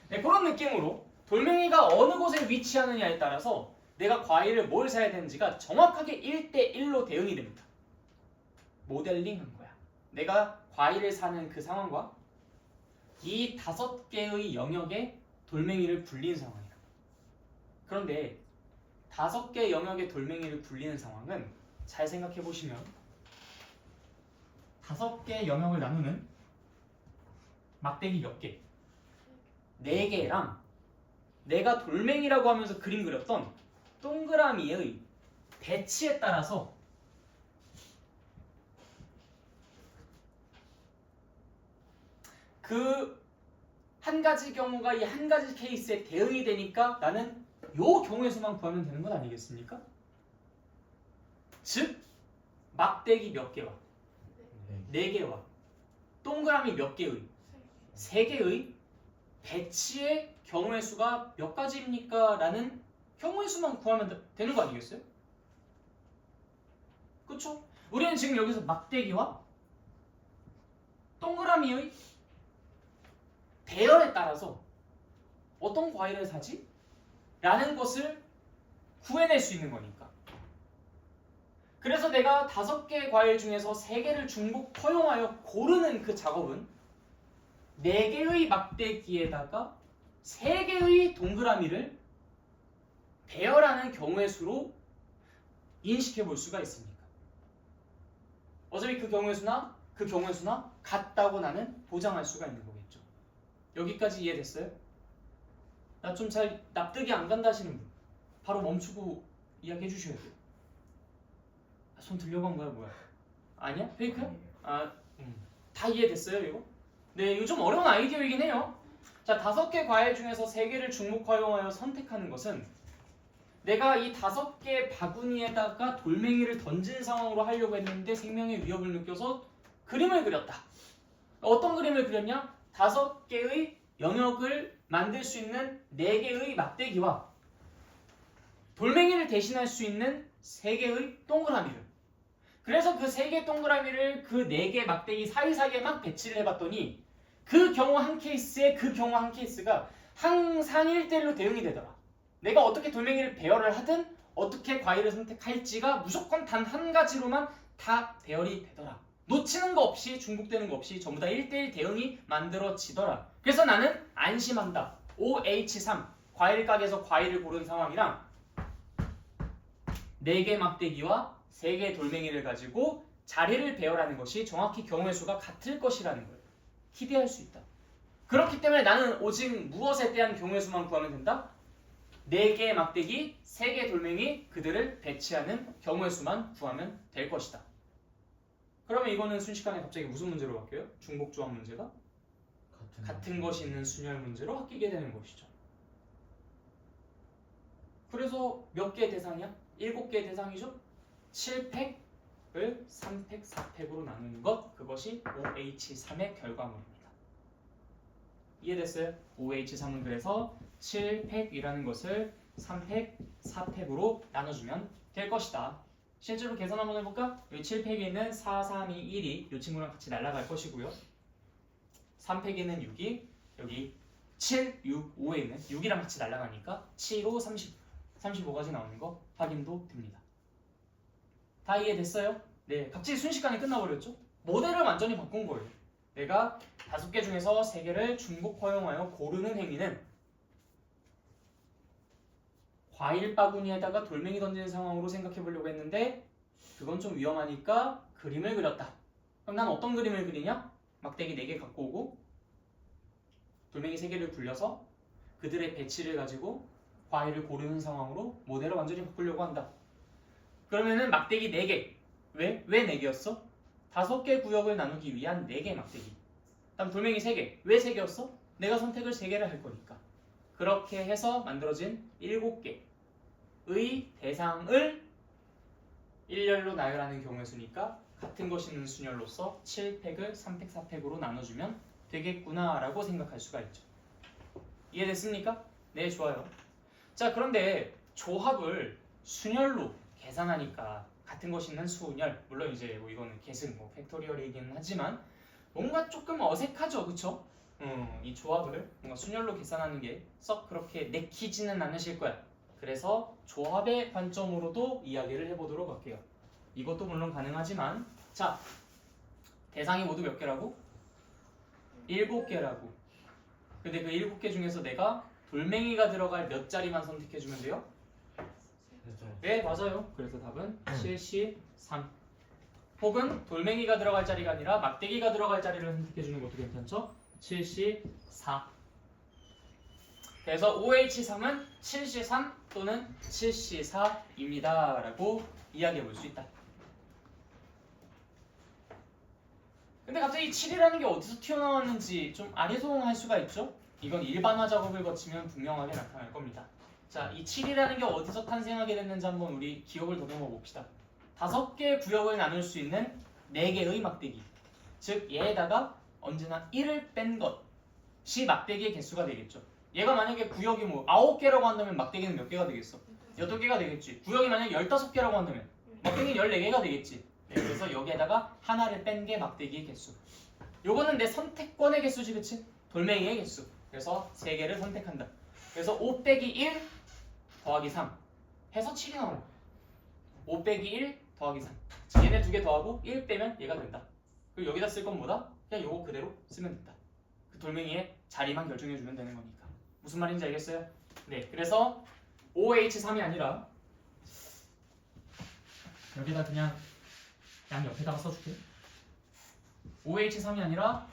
네, 그런 느낌으로 돌멩이가 어느 곳에 위치하느냐에 따라서 내가 과일을 뭘 사야 되는지가 정확하게 1대1로 대응이 됩니다. 모델링한 거야. 내가 과일을 사는 그 상황과 이 5개의 영역에 돌멩이를 굴린 상황이야. 그런데 5개 영역의 돌멩이를 굴리는 상황은 잘 생각해 보시면 5개 영역을 나누는 막대기 몇 개? 4개랑 내가 돌멩이라고 하면서 그림 그렸던 동그라미의 배치에 따라서 그 한 가지 경우가 이 한 가지 케이스에 대응이 되니까 나는 요 경우의 수만 구하면 되는 건 아니겠습니까? 즉 막대기 몇 개와 4개와 동그라미 몇 개의 3개의 배치의 경우의 수가 몇 가지입니까? 라는 경우의 수만 구하면 되는 거 아니겠어요? 그쵸? 우리는 지금 여기서 막대기와 동그라미의 배열에 따라서 어떤 과일을 사지? 라는 것을 구해낼 수 있는 거니까. 그래서 내가 5개의 과일 중에서 3개를 중복 허용하여 고르는 그 작업은 4개의 막대기에다가 3개의 동그라미를 배열하는 경우의 수로 인식해 볼 수가 있습니다. 어차피 그 경우의 수나 같다고 나는 보장할 수가 있는 거겠죠. 여기까지 이해됐어요? 나 좀 잘 납득이 안 간다 하시는 분 바로 멈추고 이야기해 주셔야 돼요. 손 들려고 한 거야 뭐야? 아니야? 페이크야? 다 이해됐어요 이거? 네, 이거 좀 어려운 아이디어이긴 해요. 자, 5개 과일 중에서 3개를 중복 활용하여 선택하는 것은 내가 이 5개 바구니에다가 돌멩이를 던진 상황으로 하려고 했는데 생명의 위협을 느껴서 그림을 그렸다. 어떤 그림을 그렸냐? 5개의 영역을 만들 수 있는 4개의 막대기와 돌멩이를 대신할 수 있는 3개의 동그라미를. 그래서 그 3개 동그라미를 그 4개 막대기 사이사이에 막 배치를 해봤더니 그 경우 한 케이스에 그 경우 한 케이스가 항상 1대1로 대응이 되더라. 내가 어떻게 돌멩이를 배열을 하든 어떻게 과일을 선택할지가 무조건 단 한 가지로만 다 배열이 되더라. 놓치는 거 없이 중복되는 거 없이 전부 다 1대1 대응이 만들어지더라. 그래서 나는 안심한다. OH3 과일 가게에서 과일을 고른 상황이랑 4개 막대기와 3개 돌멩이를 가지고 자리를 배열하는 것이 정확히 경우의 수가 같을 것이라는 거예요. 기대할 수 있다. 그렇기 때문에 나는 오직 무엇에 대한 경우의 수만 구하면 된다? 4개의 막대기, 3개의 돌멩이 그들을 배치하는 경우의 수만 구하면 될 것이다. 그러면 이거는 순식간에 갑자기 무슨 문제로 바뀌어요? 중복조합 문제가 같은 것이 있는 순열 문제로 바뀌게 되는 것이죠. 그래서 몇 개의 대상이야? 7개의 대상이죠? 7팩을 3팩, 4팩으로 나누는 것, 그것이 OH3의 결과물입니다. 이해됐어요? OH3은 그래서 7팩이라는 것을 3팩, 4팩으로 나눠주면 될 것이다. 실제로 계산 한번 해볼까? 여기 7팩에 있는 4, 3, 2, 1이 이 친구랑 같이 날아갈 것이고요. 3팩에 있는 6이 여기 7, 6, 5에 있는 6이랑 같이 날아가니까 7, 5, 35까지 나오는 거 확인도 됩니다. 다 이해됐어요? 네, 갑자기 순식간에 끝나버렸죠? 모델을 완전히 바꾼 거예요. 내가 5개 중에서 3개를 중복 허용하여 고르는 행위는 과일 바구니에다가 돌멩이 던지는 상황으로 생각해 보려고 했는데 그건 좀 위험하니까 그림을 그렸다. 그럼 난 어떤 그림을 그리냐? 막대기 4개 갖고 오고 돌멩이 3개를 굴려서 그들의 배치를 가지고 과일을 고르는 상황으로 모델을 완전히 바꾸려고 한다. 그러면은 막대기 4개. 왜 4개였어? 5개 구역을 나누기 위한 4개의 막대기. 다음 돌멩이 3개. 왜 3개였어? 내가 선택을 3개를 할 거니까. 그렇게 해서 만들어진 7개의 대상을 일렬로 나열하는 경우의 수니까 같은 것이 있는 순열로서 7팩을 3팩, 4팩으로 나눠주면 되겠구나 라고 생각할 수가 있죠. 이해됐습니까? 네, 좋아요. 자, 그런데 조합을 순열로 계산하니까 같은 것이 있는 수열, 물론 이제 뭐 이거는 계승, 팩토리얼이긴 하지만 뭔가 조금 어색하죠, 그쵸? 이 조합을 뭔가 순열로 계산하는 게 썩 그렇게 내키지는 않으실 거야. 그래서 조합의 관점으로도 이야기를 해보도록 할게요. 이것도 물론 가능하지만 자, 대상이 모두 몇 개라고? 7개라고. 근데 그 7개 중에서 내가 돌멩이가 들어갈 몇 자리만 선택해주면 돼요? 네, 맞아요. 그래서 답은 73. 혹은 돌멩이가 들어갈 자리가 아니라 막대기가 들어갈 자리를 선택해주는 것도 괜찮죠? 74. 그래서 OH3은 73 또는 74입니다. 라고 이야기해 볼 수 있다. 근데 갑자기 7이라는 게 어디서 튀어나왔는지 좀 아리송할 수가 있죠? 이건 일반화 작업을 거치면 분명하게 나타날 겁니다. 자, 이 7이라는 게 어디서 탄생하게 됐는지 한번 우리 기억을 더듬어 봅시다. 5개의 구역을 나눌 수 있는 4개의 막대기. 즉 얘에다가 언제나 1을 뺀 것이 막대기의 개수가 되겠죠. 얘가 만약에 구역이 뭐 9개라고 한다면 막대기는 몇 개가 되겠어? 8개가 되겠지. 구역이 만약에 15개라고 한다면 막대기는 14개가 되겠지. 네, 그래서 여기에다가 하나를 뺀 게 막대기의 개수. 요거는 내 선택권의 개수지, 그치? 돌멩이의 개수. 그래서 3개를 선택한다. 그래서 5 빼기 1 더하기 3 해서 7이 나와요. 5 빼기 1 더하기 3. 얘네 2개 더하고 1 빼면 얘가 된다. 그리고 여기다 쓸 건 뭐다? 그냥 요거 그대로 쓰면 된다. 그 돌멩이의 자리만 결정해주면 되는 거니까. 무슨 말인지 알겠어요? 네, 그래서 OH3이 아니라 여기다 그냥 양 옆에다가 써줄게. OH3이 아니라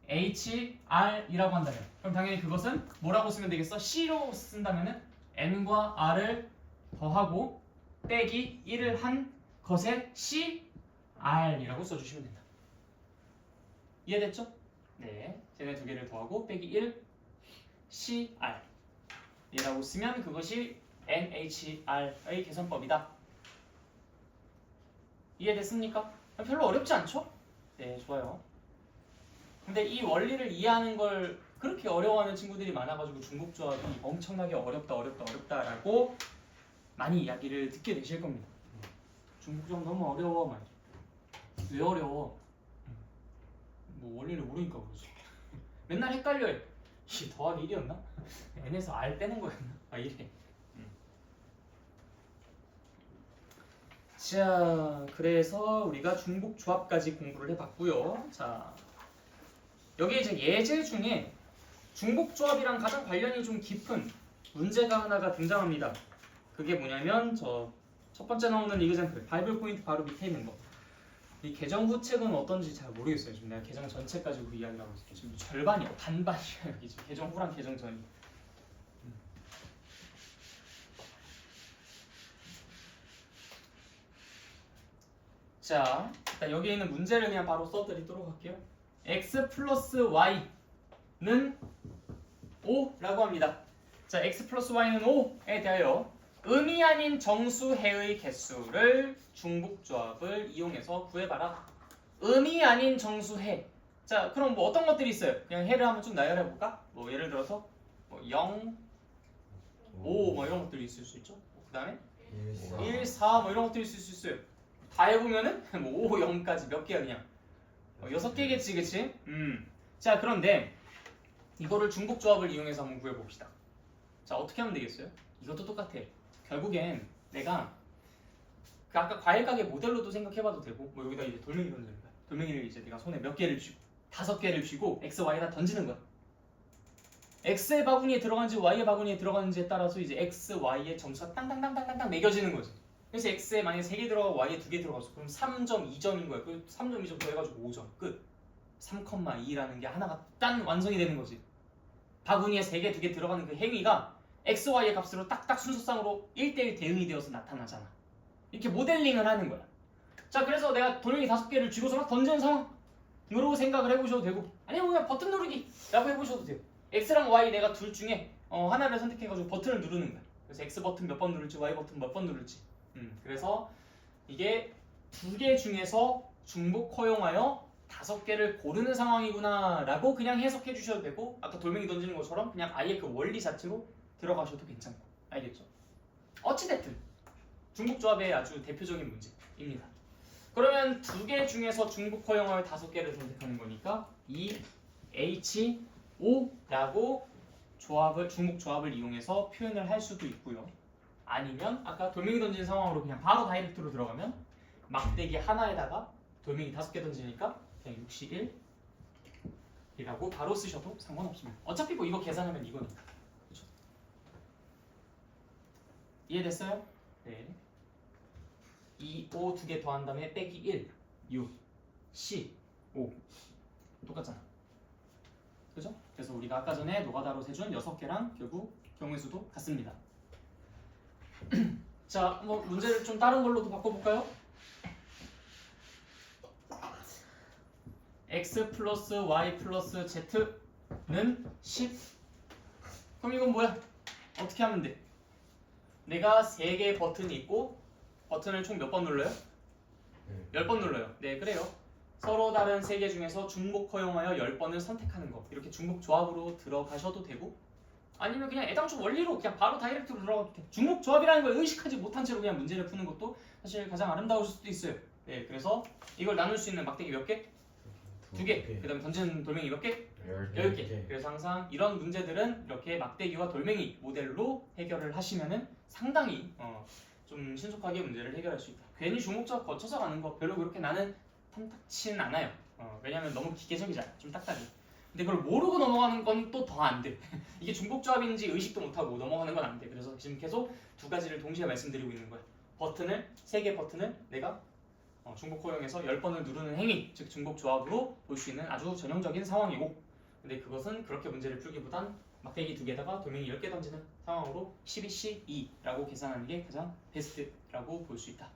HR이라고 한다면 그럼 당연히 그것은 뭐라고 쓰면 되겠어? C로 쓴다면은 N과 R을 더하고 빼기 1을 한 것에 CR이라고 써주시면 된다. 이해됐죠? 네, 쟤네 두 개를 더하고 빼기 1 CR 이라고 쓰면 그것이 NHR의 계산법이다. 이해됐습니까? 별로 어렵지 않죠? 네, 좋아요. 근데 이 원리를 이해하는 걸 그렇게 어려워하는 친구들이 많아가지고 중복조합이 엄청나게 어렵다라고 많이 이야기를 듣게 되실 겁니다. 중복조합 너무 어려워. 막. 왜 어려워? 뭐 원리를 모르니까 그러죠. 맨날 헷갈려요. 이 더하기 1이었나? n에서 r 빼는 거였나? 아 이래. 자, 그래서 우리가 중복조합까지 공부를 해봤고요. 자, 여기 이제 예제 중에 중복조합이랑 가장 관련이 좀 깊은 문제가 하나가 등장합니다. 그게 뭐냐면 첫 번째 나오는 이그젬플 바이블 포인트 바로 밑에 있는 거. 이 개정 후 책은 어떤지 잘 모르겠어요. 지금 내가 개정 전체 가지고 이야기를 하고 있어요. 지금 절반이요, 반반이에요. 여기 지금 개정 후랑 개정 전이. 자, 일단 여기 있는 문제를 그냥 바로 써드리도록 할게요. x 플러스 y는 5라고 합니다. 자, x 플러스 y는 5에 대하여 음이 아닌 정수해의 개수를 중복조합을 이용해서 구해봐라. 음이 아닌 정수해. 자, 그럼 뭐 어떤 것들이 있어요? 그냥 해를 한번 쭉 나열해볼까? 뭐 예를 들어서 뭐 0, 5 뭐 이런 것들이 있을 수 있죠. 그 다음에 1, 4 뭐 이런 것들이 있을 수 있어요. 다 해보면은 뭐 5, 0까지 몇 개야 그냥 6개겠지, 그치? 자, 그런데 이거를 중복조합을 이용해서 한번 구해봅시다. 자, 어떻게 하면 되겠어요? 이것도 똑같아. 결국엔 내가 그 아까 과일 가게 모델로도 생각해봐도 되고, 뭐 여기다 이제 돌멩이 던지는 거야. 돌멩이를 이제 내가 손에 몇 개를 쥐고 5개를 쥐고 x, y에다 던지는 거야. x의 바구니에 들어간지 y의 바구니에 들어가는지에 따라서 이제 x, y의 점수가 땅땅땅땅땅 매겨지는 거지. 그래서 x에 만약에 3개 들어가고 y에 2개 들어갔어. 그럼 3점, 2점인 거야. 그 3점, 2점 더해가지고 5점. 끝. 3,2라는 게 하나가 딴 완성이 되는 거지. 바구니에 3개, 2개 들어가는 그 행위가 x, y의 값으로 딱딱 순서상으로 1대1 대응이 되어서 나타나잖아. 이렇게 모델링을 하는 거야. 자, 그래서 내가 돌멩이 5개를 쥐고서 막 던지는 상황으로 생각을 해보셔도 되고, 아니면 그냥 버튼 누르기라고 해보셔도 돼요. x랑 y 내가 둘 중에 하나를 선택해가지고 버튼을 누르는 거야. 그래서 x 버튼 몇 번 누를지 y 버튼 몇 번 누를지. 그래서 이게 2개 중에서 중복 허용하여 5개를 고르는 상황이구나 라고 그냥 해석해 주셔도 되고, 아까 돌멩이 던지는 것처럼 그냥 아예 그 원리 자체로 들어가셔도 괜찮고. 알겠죠? 어찌됐든 중복조합의 아주 대표적인 문제입니다. 그러면 2개 중에서 중복 허용하여 5개를 선택하는 거니까 이 H5라고 중복조합을 이용해서 표현을 할 수도 있고요. 아니면 아까 돌멩이 던지는 상황으로 그냥 바로 다이렉트로 들어가면 막대기 하나에다가 돌멩이 5개 던지니까 그냥 61이라고 바로 쓰셔도 상관없습니다. 어차피 뭐 이거 계산하면 이거니까. 그렇죠? 이해됐어요? 네. 2, 5 두 개 더한 다음에 빼기 1, 6, 10, 5 똑같잖아. 그죠? 그래서 우리가 아까 전에 노가다로 세준 6개랑 결국 경우의 수도 같습니다. 자, 뭐 문제를 좀 다른 걸로도 바꿔볼까요? x 플러스 y 플러스 z는 10. 그럼 이건 뭐야? 어떻게 하면 돼? 내가 3개의 버튼이 있고 버튼을 총 몇 번 눌러요? 10번 눌러요. 네, 그래요. 서로 다른 3개 중에서 중복 허용하여 10번을 선택하는 거. 이렇게 중복 조합으로 들어가셔도 되고, 아니면 그냥 애당초 원리로 그냥 바로 다이렉트로 들어가도 돼. 중복 조합이라는 걸 의식하지 못한 채로 그냥 문제를 푸는 것도 사실 가장 아름다울 수도 있어요. 네, 그래서 이걸 나눌 수 있는 막대기 몇 개? 2개. 그 다음에 던지는 돌멩이 몇 개? 10개. 그래서 항상 이런 문제들은 이렇게 막대기와 돌멩이 모델로 해결을 하시면은 상당히 좀 신속하게 문제를 해결할 수 있다. 괜히 중복조합 거쳐서 가는 거 별로 그렇게 나는 탐탁치는 않아요. 왜냐면 너무 기계적이잖아. 좀 딱딱해. 근데 그걸 모르고 넘어가는 건 또 더 안 돼. 이게 중복조합인지 의식도 못하고 넘어가는 건 안 돼. 그래서 지금 계속 두 가지를 동시에 말씀드리고 있는 거야. 버튼을 3개 버튼을 내가 중복 허용에서 10번을 누르는 행위, 즉 중복 조합으로 볼 수 있는 아주 전형적인 상황이고, 근데 그것은 그렇게 문제를 풀기보단 막대기 2개에다가 돌멩이 10개 던지는 상황으로 12C2라고 계산하는 게 가장 베스트라고 볼 수 있다.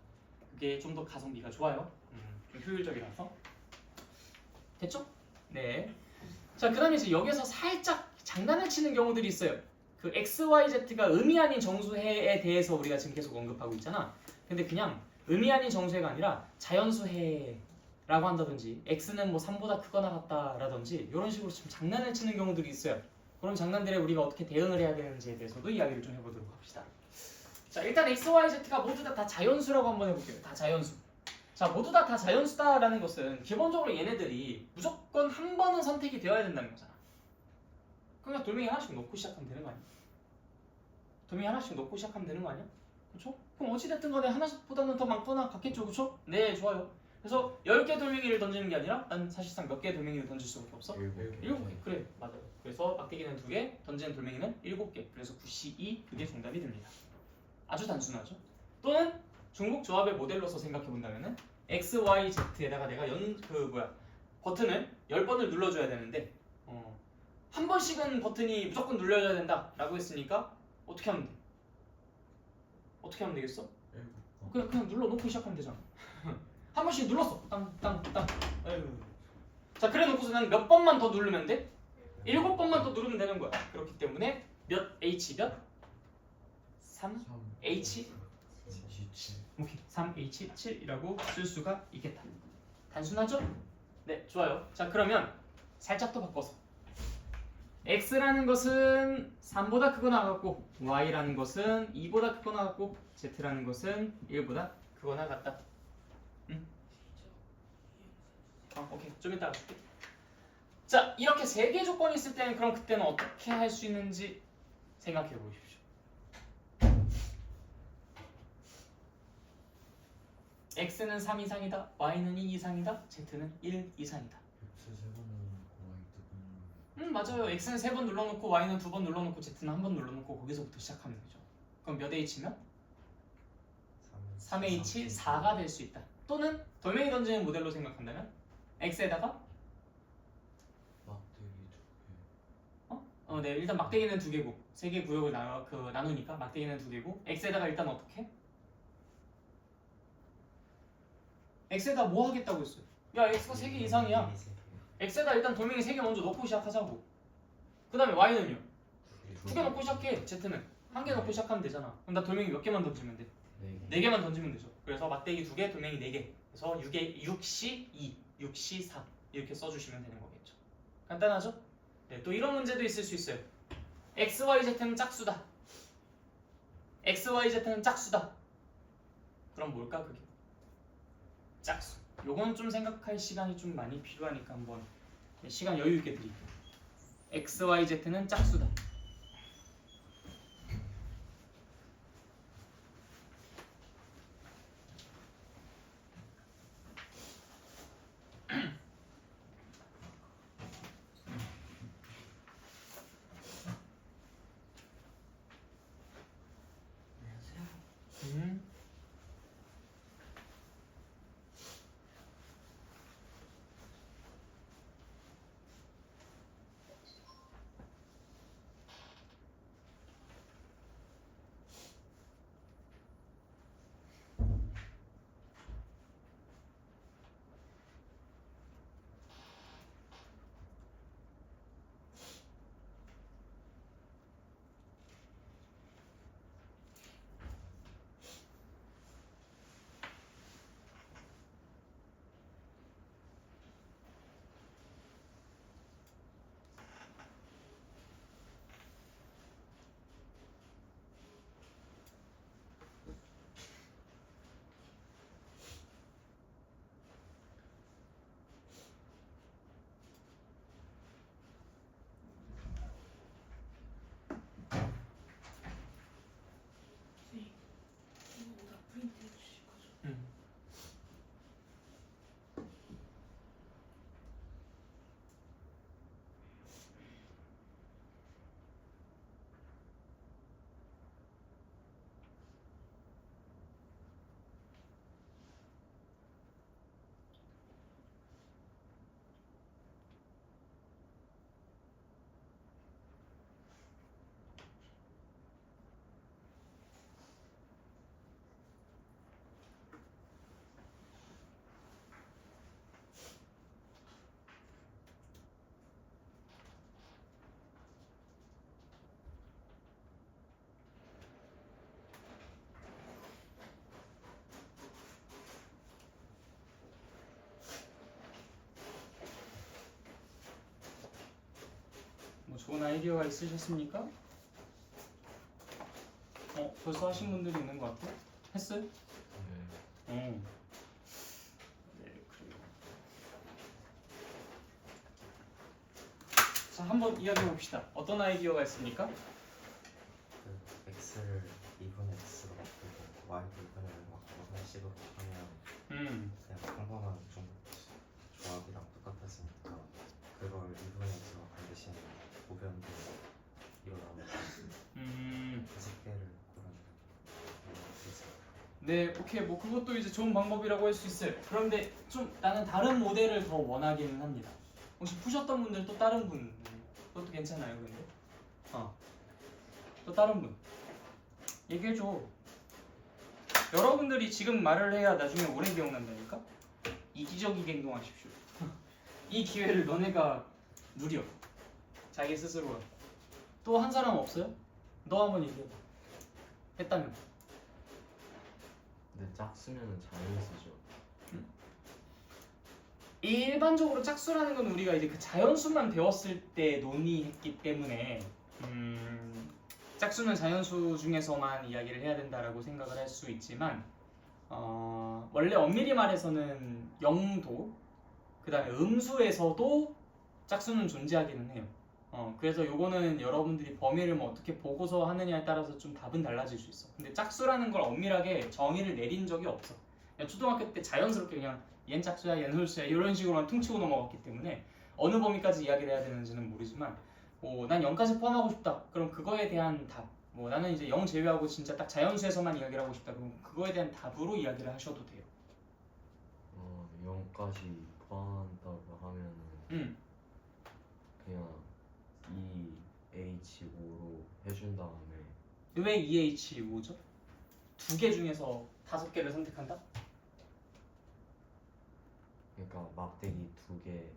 그게 좀 더 가성비가 좋아요. 좀 효율적이라서. 됐죠? 네. 자, 그 다음에 이제 여기서 살짝 장난을 치는 경우들이 있어요. 그 x, y, z가 의미 아닌 정수해에 대해서 우리가 지금 계속 언급하고 있잖아. 근데 그냥 의미 아닌 정수해가 아니라 자연수해라고 한다든지 x는 뭐 3보다 크거나 같다라든지 이런 식으로 좀 장난을 치는 경우들이 있어요. 그런 장난들에 우리가 어떻게 대응을 해야 되는지에 대해서도 이야기를 좀 해보도록 합시다. 자, 일단 x, y, z가 모두 다 자연수라고 한번 해볼게요. 다 자연수. 자, 모두 다 자연수다라는 것은 기본적으로 얘네들이 무조건 한 번은 선택이 되어야 된다는 거잖아. 그냥 돌멩이 하나씩 놓고 시작하면 되는 거 아니야? 돌멩이 하나씩 놓고 시작하면 되는 거 아니야? 그렇죠? 그럼 어찌됐든 간에 하나보다는 더 많거나 같겠죠, 그렇죠? 네, 좋아요. 그래서 10개 돌멩이를 던지는 게 아니라 난 사실상 몇 개의 돌멩이를 던질 수밖에 없어? 7개. 그래, 맞아요. 그래서 막대기는 2개, 던지는 돌멩이는 7개. 그래서 9C2 그게 정답이 됩니다. 아주 단순하죠? 또는 중복 조합의 모델로서 생각해 본다면은 X, Y, Z에다가 내가 버튼을 10번을 눌러줘야 되는데 한 번씩은 버튼이 무조건 눌려야 된다라고 했으니까 어떻게 하면 돼? 어떻게 하면 되겠어? 그냥 눌러놓고 시작하면 되잖아. 한 번씩 눌렀어. 땅땅땅. 자, 그래 놓고서 난 몇 번만 더 누르면 돼? 7번만 더 누르면 되는 거야. 그렇기 때문에 몇 H 몇? 3H 오케이. 3H7이라고 쓸 수가 있겠다. 단순하죠? 네, 좋아요. 자, 그러면 살짝 더 바꿔서 X라는 것은 3보다 크거나 같고 Y라는 것은 2보다 크거나 같고 Z라는 것은 1보다 크거나 같다. 응? 오케이. 좀 이따 줄게. 자, 이렇게 3개 조건이 있을 때는 그럼 그때는 어떻게 할 수 있는지 생각해 보십시오. X는 3 이상이다, Y는 2 이상이다, Z는 1 이상이다. 맞아요. X는 3번 눌러놓고 Y는 2번 눌러놓고 Z는 1번 눌러놓고 거기서부터 시작하면 되죠. 그럼 몇 H면? 3H4가 될 수 있다. 또는 돌멩이 던지는 모델로 생각한다면 X에다가 네, 일단 막대기는 2개고 3개 구역을 나누니까 막대기는 2개고 X에다가 일단 어떻게? X에다 뭐 하겠다고 했어요? 야, X가 3개 이상이야. X에다 일단 돌멩이 3개 먼저 넣고 시작하자고. 그 다음에 Y는요? 2개 넣고 시작해. Z는 1개 넣고 시작하면 되잖아. 그럼 나 돌멩이 몇 개만 던지면 돼? 4개만 던지면 되죠. 그래서 막대기 2개, 돌멩이 4개. 그래서 6C2, 6C4 이렇게 써주시면 되는 거겠죠. 간단하죠? 네, 또 이런 문제도 있을 수 있어요. X, Y, Z는 짝수다. X, Y, Z는 짝수다. 그럼 뭘까 그게? 짝수. 요건 좀 생각할 시간이 좀 많이 필요하니까 한번 시간 여유 있게 드릴게요. X, Y, Z는 짝수다. 좋은 아이디어가 있으셨습니까? 벌써 하신 분들이 있는 것 같아. 했어요? 네, 그래요. 자, 한번 이야기해 봅시다. 어떤 아이디어가 있습니까? 그 x를 2분의 x로 바꾸고 y를 2분의 x로 바꾸고 그런 식으로 하면 그냥 평범한 조합이랑 똑같았으니까 그걸 2분의 x로 반드시 보변도 일어나면서 다섯 개를 고르는 수 있어요. 네, 오케이. 뭐 그것도 이제 좋은 방법이라고 할 수 있어요. 그런데 좀 나는 다른 모델을 더 원하기는 합니다. 혹시 푸셨던 분들 또 다른 분 그것도 괜찮아요, 근데? 또 다른 분 얘기해줘. 여러분들이 지금 말을 해야 나중에 오래 기억난다니까? 이기적이게 행동하십시오. 이 기회를 너네가 누려. 자기 스스로가. 또 한 사람 없어요? 너 한번 얘기해봐. 했다면. 근데 짝수면은 자연수죠. 일반적으로 짝수라는 건 우리가 이제 그 자연수만 배웠을 때 논의했기 때문에 짝수는 자연수 중에서만 이야기를 해야 된다라고 생각을 할 수 있지만 원래 엄밀히 말해서는 영도 그 다음에 음수에서도 짝수는 존재하기는 해요. 그래서 요거는 여러분들이 범위를 뭐 어떻게 보고서 하느냐에 따라서 좀 답은 달라질 수 있어. 근데 짝수라는 걸 엄밀하게 정의를 내린 적이 없어. 그냥 초등학교 때 자연스럽게 그냥 얜 짝수야, 얜 홀수야 이런 식으로만 퉁치고 넘어갔기 때문에 어느 범위까지 이야기를 해야 되는지는 모르지만 난 0까지 포함하고 싶다. 그럼 그거에 대한 답. 나는 이제 0 제외하고 진짜 딱 자연수에서만 이야기를 하고 싶다. 그럼 그거에 대한 답으로 이야기를 하셔도 돼요. 0까지 포함한다고 하면은 그냥 2H5로 해준 다음에 왜 2H5죠? 두 개 중에서 5개를 선택한다? 그러니까 막대기 2개.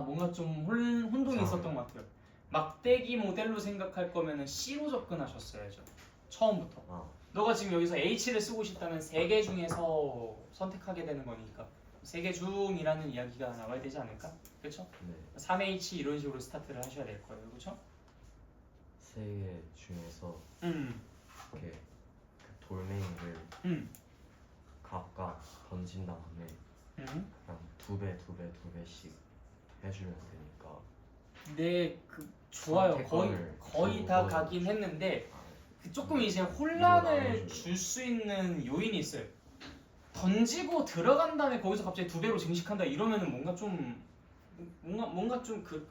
뭔가 좀 혼동이 있었던 것 같아요. 막대기 모델로 생각할 거면은 C로 접근하셨어야죠. 처음부터. 너가 지금 여기서 H를 쓰고 싶다면 3개 중에서 선택하게 되는 거니까 3개 중이라는 이야기가 나와야 되지 않을까? 그렇죠? 네. 3H 이런 식으로 스타트를 하셔야 될 거예요. 그렇죠? 3개 중에서 이렇게 그 돌멩이를 각각 던진 다음에 그냥 2배씩 해주면 되니까. 네, 좋아요. 거의 다 가긴 했는데 조금 이제 혼란을 줄 수 있는 요인이 있어요. 던지고 들어간 다음에 거기서 갑자기 2배로 증식한다 이러면은 뭔가 좀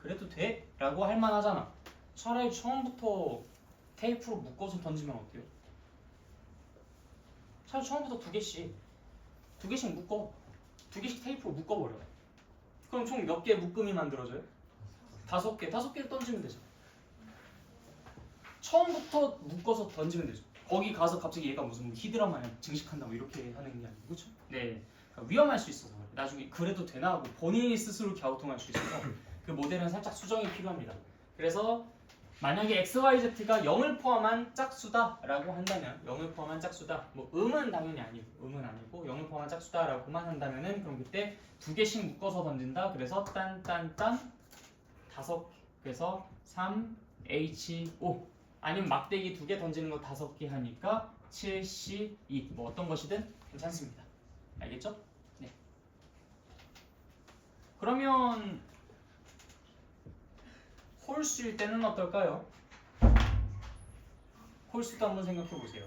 그래도 돼? 라고 할 만하잖아. 차라리 처음부터 테이프로 묶어서 던지면 어때요? 차라리 처음부터 2개씩 묶어. 2개씩 테이프로 묶어버려. 그럼 총 몇 개 묶음이 만들어져요? 5개. 5개를 던지면 되죠. 처음부터 묶어서 던지면 되죠. 거기 가서 갑자기 얘가 무슨 히드라 마냥 증식한다고 이렇게 하는 게 아니고, 그렇죠? 네, 그러니까 위험할 수 있어서 나중에 그래도 되나 하고 본인이 스스로 갸우통할 수 있어서 그 모델은 살짝 수정이 필요합니다. 그래서 만약에 XYZ가 0을 포함한 짝수다라고 한다면 0을 포함한 짝수다. 음은 당연히 아니고 0을 포함한 짝수다라고만 한다면은 그럼 그때 2개씩 묶어서 던진다. 그래서 딴딴딴 5개. 그래서 3H5 아니면 막대기 2개 던지는 거 5개 하니까 7C2 뭐 어떤 것이든 괜찮습니다. 알겠죠? 네. 그러면 홀수일 때는 어떨까요? 홀수도 한번 생각해 보세요.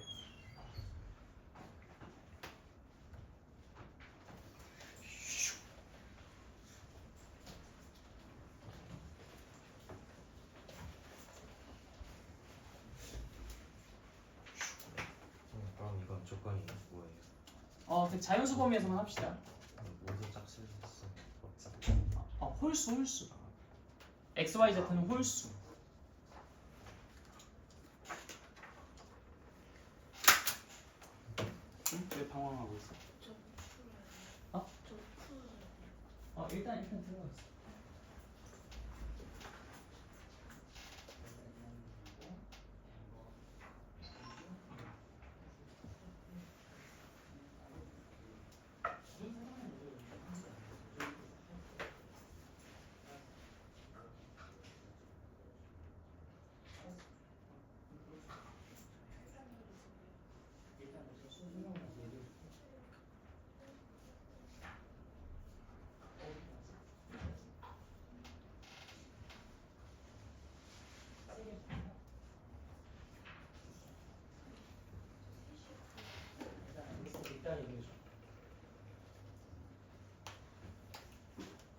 그럼 이건 조건이 뭐예요? 그 자연수 범위에서만 합시다. 모두 짝수를 썼어. 홀수. XYZ는 홀수. 왜 방황하고 있어? 일단 들어가 있어.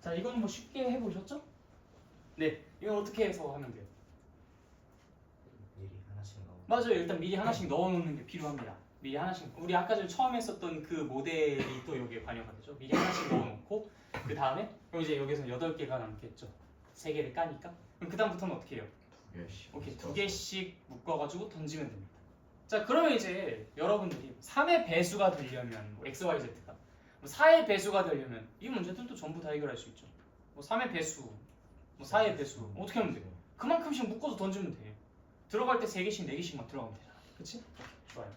자, 이건 뭐 쉽게 해보셨죠? 네, 이건 어떻게 해서 하면 돼요? 미리 하나씩 넣어. 맞아요. 일단 미리 하나씩 넣어놓는 게 필요합니다. 미리 하나씩. 우리 아까 전에 처음 했었던 그 모델이 또 여기에 반영가 되죠. 미리 하나씩 넣어놓고 그 다음에 그럼 이제 여기서 8개가 남겠죠. 3개를 까니까. 그럼 그 다음부터는 어떻게 해요? 2개씩. 오케이, 2개씩 묶어가지고 던지면 됩니다. 자, 그러면 이제 여러분들이 3의 배수가 되려면 뭐 x, y, z가 뭐 4의 배수가 되려면 이 문제들도 전부 다 해결할 수 있죠. 뭐 3의 배수, 뭐 4의 배수 어떻게 하면 돼요? 그만큼씩 묶어서 던지면 돼요. 들어갈 때 3개씩, 4개씩만 들어가면 되잖아. 그치? 좋아요.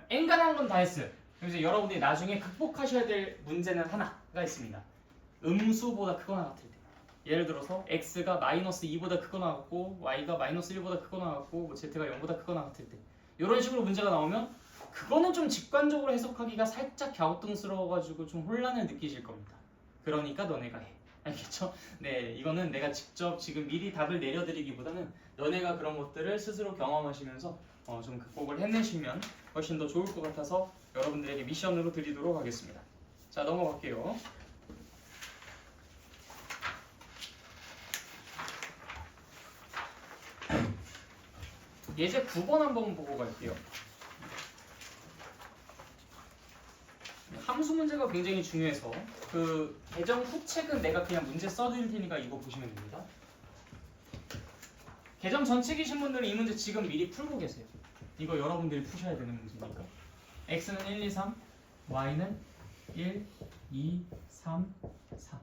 엔간한 건 다 했어요. 그럼 이제 여러분들이 나중에 극복하셔야 될 문제는 하나가 있습니다. 음수보다 크거나 같을 때. 예를 들어서 x가 마이너스 2보다 크거나 같고 y가 마이너스 1보다 크거나 같고 뭐 z가 0보다 크거나 같을 때 이런 식으로 문제가 나오면 그거는 좀 직관적으로 해석하기가 살짝 갸우뚱스러워가지고 좀 혼란을 느끼실 겁니다. 그러니까 너네가 해. 알겠죠? 네, 이거는 내가 직접 지금 미리 답을 내려드리기보다는 너네가 그런 것들을 스스로 경험하시면서 좀 극복을 해내시면 훨씬 더 좋을 것 같아서 여러분들에게 미션으로 드리도록 하겠습니다. 자, 넘어갈게요. 예제 9번 한번 보고 갈게요. 함수 문제가 굉장히 중요해서 그 개정 후책은 내가 그냥 문제 써드릴 테니까 이거 보시면 됩니다. 개정 전책이신 분들은 이 문제 지금 미리 풀고 계세요. 이거 여러분들이 푸셔야 되는 문제니까. x는 1, 2, 3, y는 1, 2, 3, 4.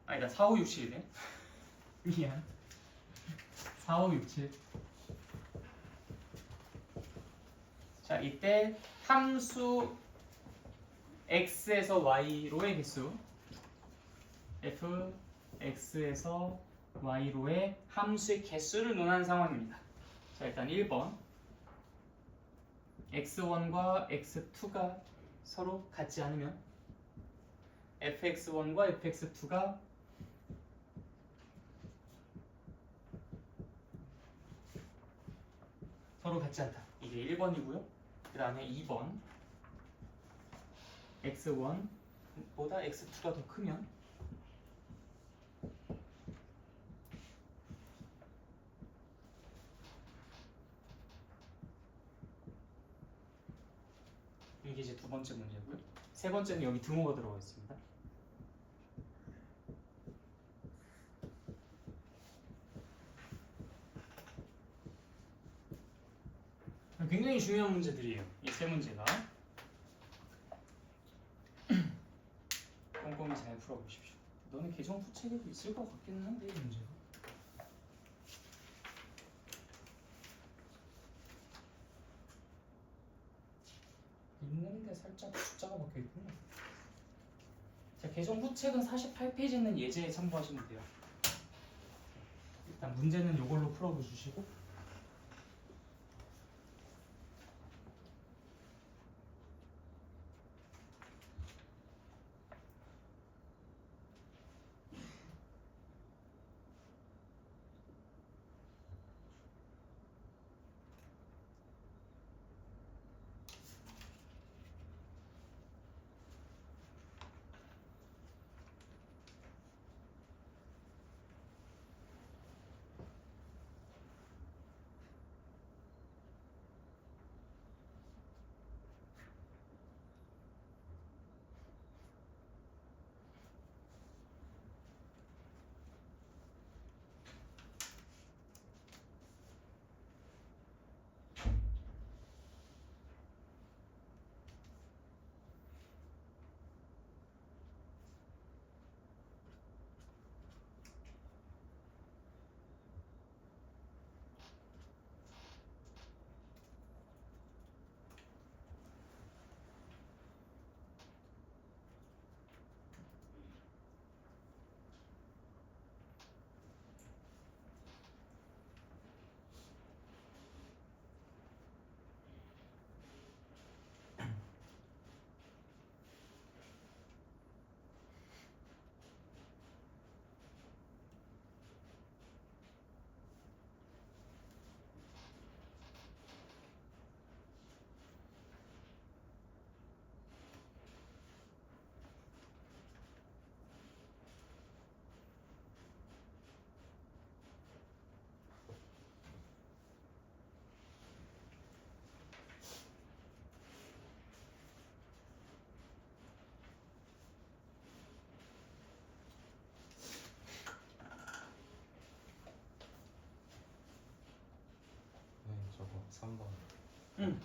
아니다, 4, 5, 6, 7이네. 미안. 4, 5, 6, 7. 자, 이때 함수 x에서 y로의 개수 f x에서 y로의 함수의 개수를 논한 상황입니다. 자, 일단 1번 x1과 x2가 서로 같지 않으면 fx1과 fx2가 서로 같지 않다. 이게 1번이고요. 그 다음에 2번 x1보다 x2가 더 크면 이게 이제 두 번째 문제고요. 세 번째는 여기 등호가 들어가 있습니다. 굉장히 중요한 문제들이에요. 이 세 문제가 꼼꼼히 잘 풀어보십시오. 너는 개정 후책에도 있을 것 같기는 한데 이 문제가. 있는데 살짝 숫자가 bak혀있군요. 자, 개정 후책은 48페이지는 예제에 참고하시면 돼요. 일단 문제는 이걸로 풀어주시고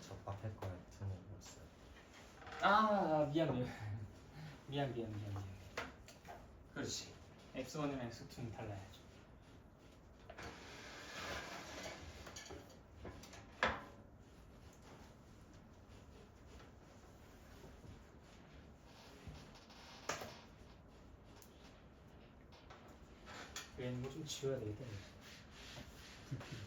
저 앞에 거에 틀렸어요. 아 미안. 그렇지. x1이랑 x2는 달라야죠. 얘는 뭐좀 지워야 되겠다. 불필요.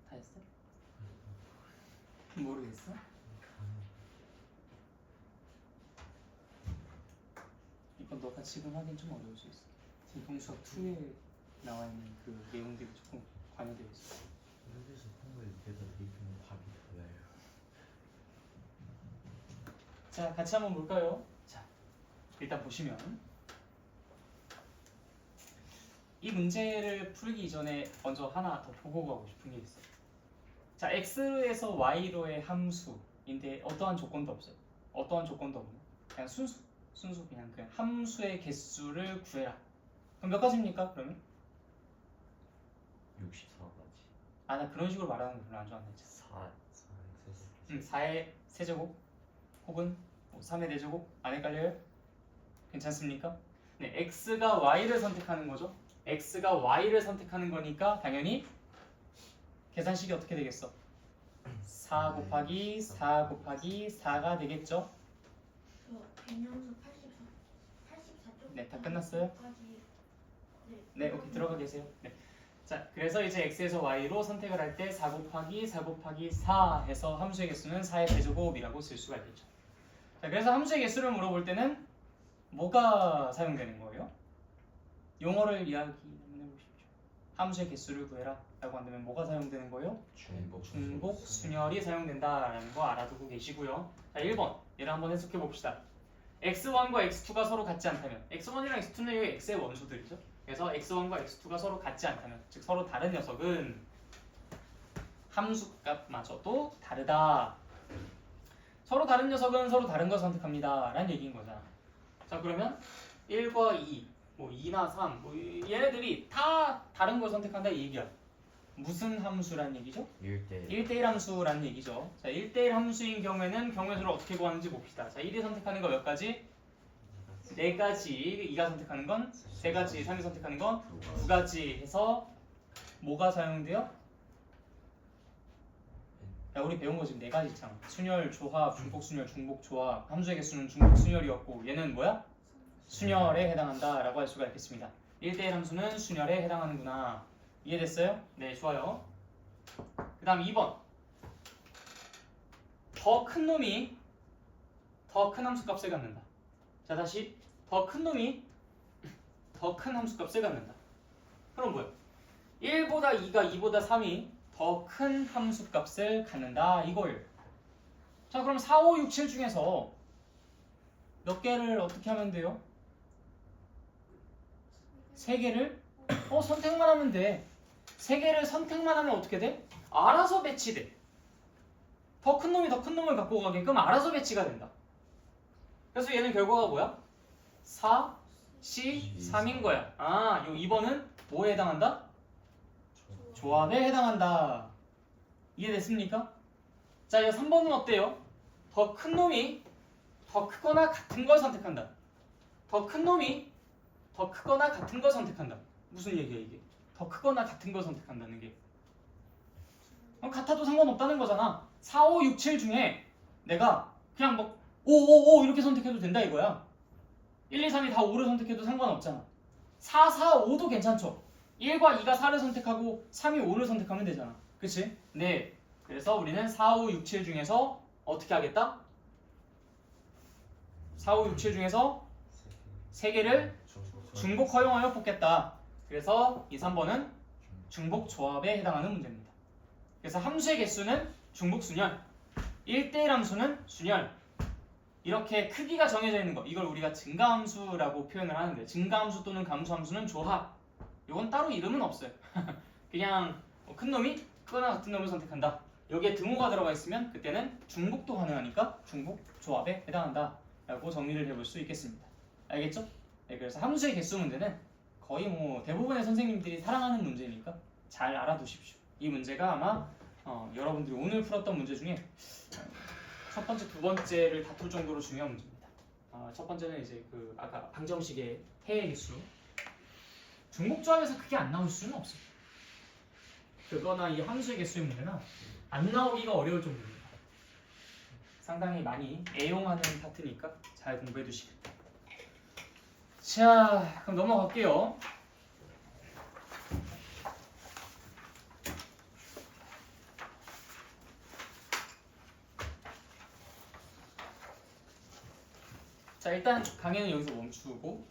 다 했어? 모르겠어? 이건 너가 지금 하긴 좀 어려울 수 있어. 지금 동수학 2에 나와 있는 그 내용들이 조금 관여되어 있어. 여기서 콩을 입에다 드리면 밥이 달라요. 자, 같이 한번 볼까요? 자, 일단 보시면 이 문제를 풀기 이전에 먼저 하나 더 보고 가고 싶은 게 있어요. 자, x에서 y로의 함수인데 어떠한 조건도 없어요. 어떠한 조건도 없는 그냥 순수 그냥 함수의 개수를 구해라. 그럼 몇 가지입니까? 그러면? 64가지. 아, 나 그런 식으로 말하는 거 별로 안 좋아한다. 4의 세제곱 혹은 3의 대제곱 안 헷갈려요? 괜찮습니까? 네, x가 y를 선택하는 거죠. x가 y를 선택하는 거니까 당연히 계산식이 어떻게 되겠어? 4 곱하기 4 곱하기 4가 되겠죠? 저 개념수 84쪽. 네, 다 끝났어요? 네, 오케이, 들어가 계세요. 네. 자, 그래서 이제 x에서 y로 선택을 할 때 4 곱하기 4 곱하기 4 해서 함수의 개수는 4의 대제곱이라고 쓸 수가 있겠죠. 자, 그래서 함수의 개수를 물어볼 때는 뭐가 사용되는 거예요? 용어를 이야기 한번 해보십시오. 함수의 개수를 구해라 라고 한다면 뭐가 사용되는 거예요? 중복 순열이 사용된다라는 거 알아두고 계시고요. 자, 1번 얘를 한번 해석해 봅시다. x1과 x2가 서로 같지 않다면 x1이랑 x2는 여기 x의 원소들이죠. 그래서 x1과 x2가 서로 같지 않다면 즉 서로 다른 녀석은 함수값마저도 다르다. 서로 다른 녀석은 서로 다른 걸 선택합니다 라는 얘기인 거잖아. 자, 그러면 1과 2, 뭐 2나 3, 뭐 얘네들이 다 다른 걸 선택한다 이 얘기야. 무슨 함수라는 얘기죠? 1대1 함수라는 얘기죠. 자, 1대1 함수인 경우에는 경우의 수를 어떻게 구하는지 봅시다. 자, 1이 선택하는 거 몇 가지? 4가지. 2가 선택하는 건 3가지. 3이 선택하는 건 2가지 해서 뭐가 사용돼요? 야, 우리 배운 거 지금 4가지 있잖아. 순열, 조합, 중복 순열, 중복 조합. 함수의 개수는 중복 순열이었고 얘는 뭐야? 순열에 해당한다 라고 할 수가 있겠습니다. 1대1 함수는 순열에 해당하는구나. 이해됐어요? 네, 좋아요. 그 다음 2번. 더 큰 놈이 더 큰 함수값을 갖는다. 자, 다시 더 큰 놈이 더 큰 함수값을 갖는다. 그럼 뭐야? 1보다 2가 2보다 3이 더 큰 함수값을 갖는다 이거예요. 자 그럼 4, 5, 6, 7 중에서 몇 개를 어떻게 하면 돼요? 3개를 선택만 하면 돼. 3개를 선택만 하면 어떻게 돼? 알아서 배치돼. 더 큰 놈이 더 큰 놈을 갖고 가게끔 알아서 배치가 된다. 그래서 얘는 결과가 뭐야? 4, C, 3인 거야. 아, 요 2번은 뭐에 해당한다? 조합에 해당한다. 이해됐습니까? 자, 이 3번은 어때요? 더 큰 놈이 더 크거나 같은 걸 선택한다. 더 큰 놈이 더 크거나 같은 걸 선택한다. 무슨 얘기야 이게? 더 크거나 같은 걸 선택한다는 게. 같아도 상관없다는 거잖아. 4, 5, 6, 7 중에 내가 그냥 뭐 5, 5, 5 이렇게 선택해도 된다 이거야. 1, 2, 3이 다 5를 선택해도 상관없잖아. 4, 4, 5도 괜찮죠. 1과 2가 4를 선택하고 3이 5를 선택하면 되잖아. 그치? 네. 그래서 우리는 4, 5, 6, 7 중에서 어떻게 하겠다? 4, 5, 6, 7 중에서 3개를 중복 허용하여 뽑겠다. 그래서 이 3번은 중복 조합에 해당하는 문제입니다. 그래서 함수의 개수는 중복 순열, 1대1 함수는 순열. 이렇게 크기가 정해져 있는 거, 이걸 우리가 증가함수라고 표현을 하는데, 증가함수 또는 감소함수는 조합. 이건 따로 이름은 없어요. 그냥 큰 놈이 크거나 같은 놈을 선택한다. 여기에 등호가 들어가 있으면 그때는 중복도 가능하니까 중복 조합에 해당한다 라고 정리를 해볼 수 있겠습니다. 알겠죠? 네, 그래서 함수의 개수 문제는 거의 뭐 대부분의 선생님들이 사랑하는 문제니까 잘 알아두십시오. 이 문제가 아마 여러분들이 오늘 풀었던 문제 중에 첫 번째, 두 번째를 다툴 정도로 중요한 문제입니다. 첫 번째는 이제 그 아까 방정식의 해의 개수. 중복 조합에서 그게 안 나올 수는 없어요. 그거나 이 함수의 개수의 문제는 안 나오기가 어려울 정도입니다. 상당히 많이 애용하는 파트니까 잘 공부해 두시고. 자, 그럼 넘어갈게요. 자, 일단 강의는 여기서 멈추고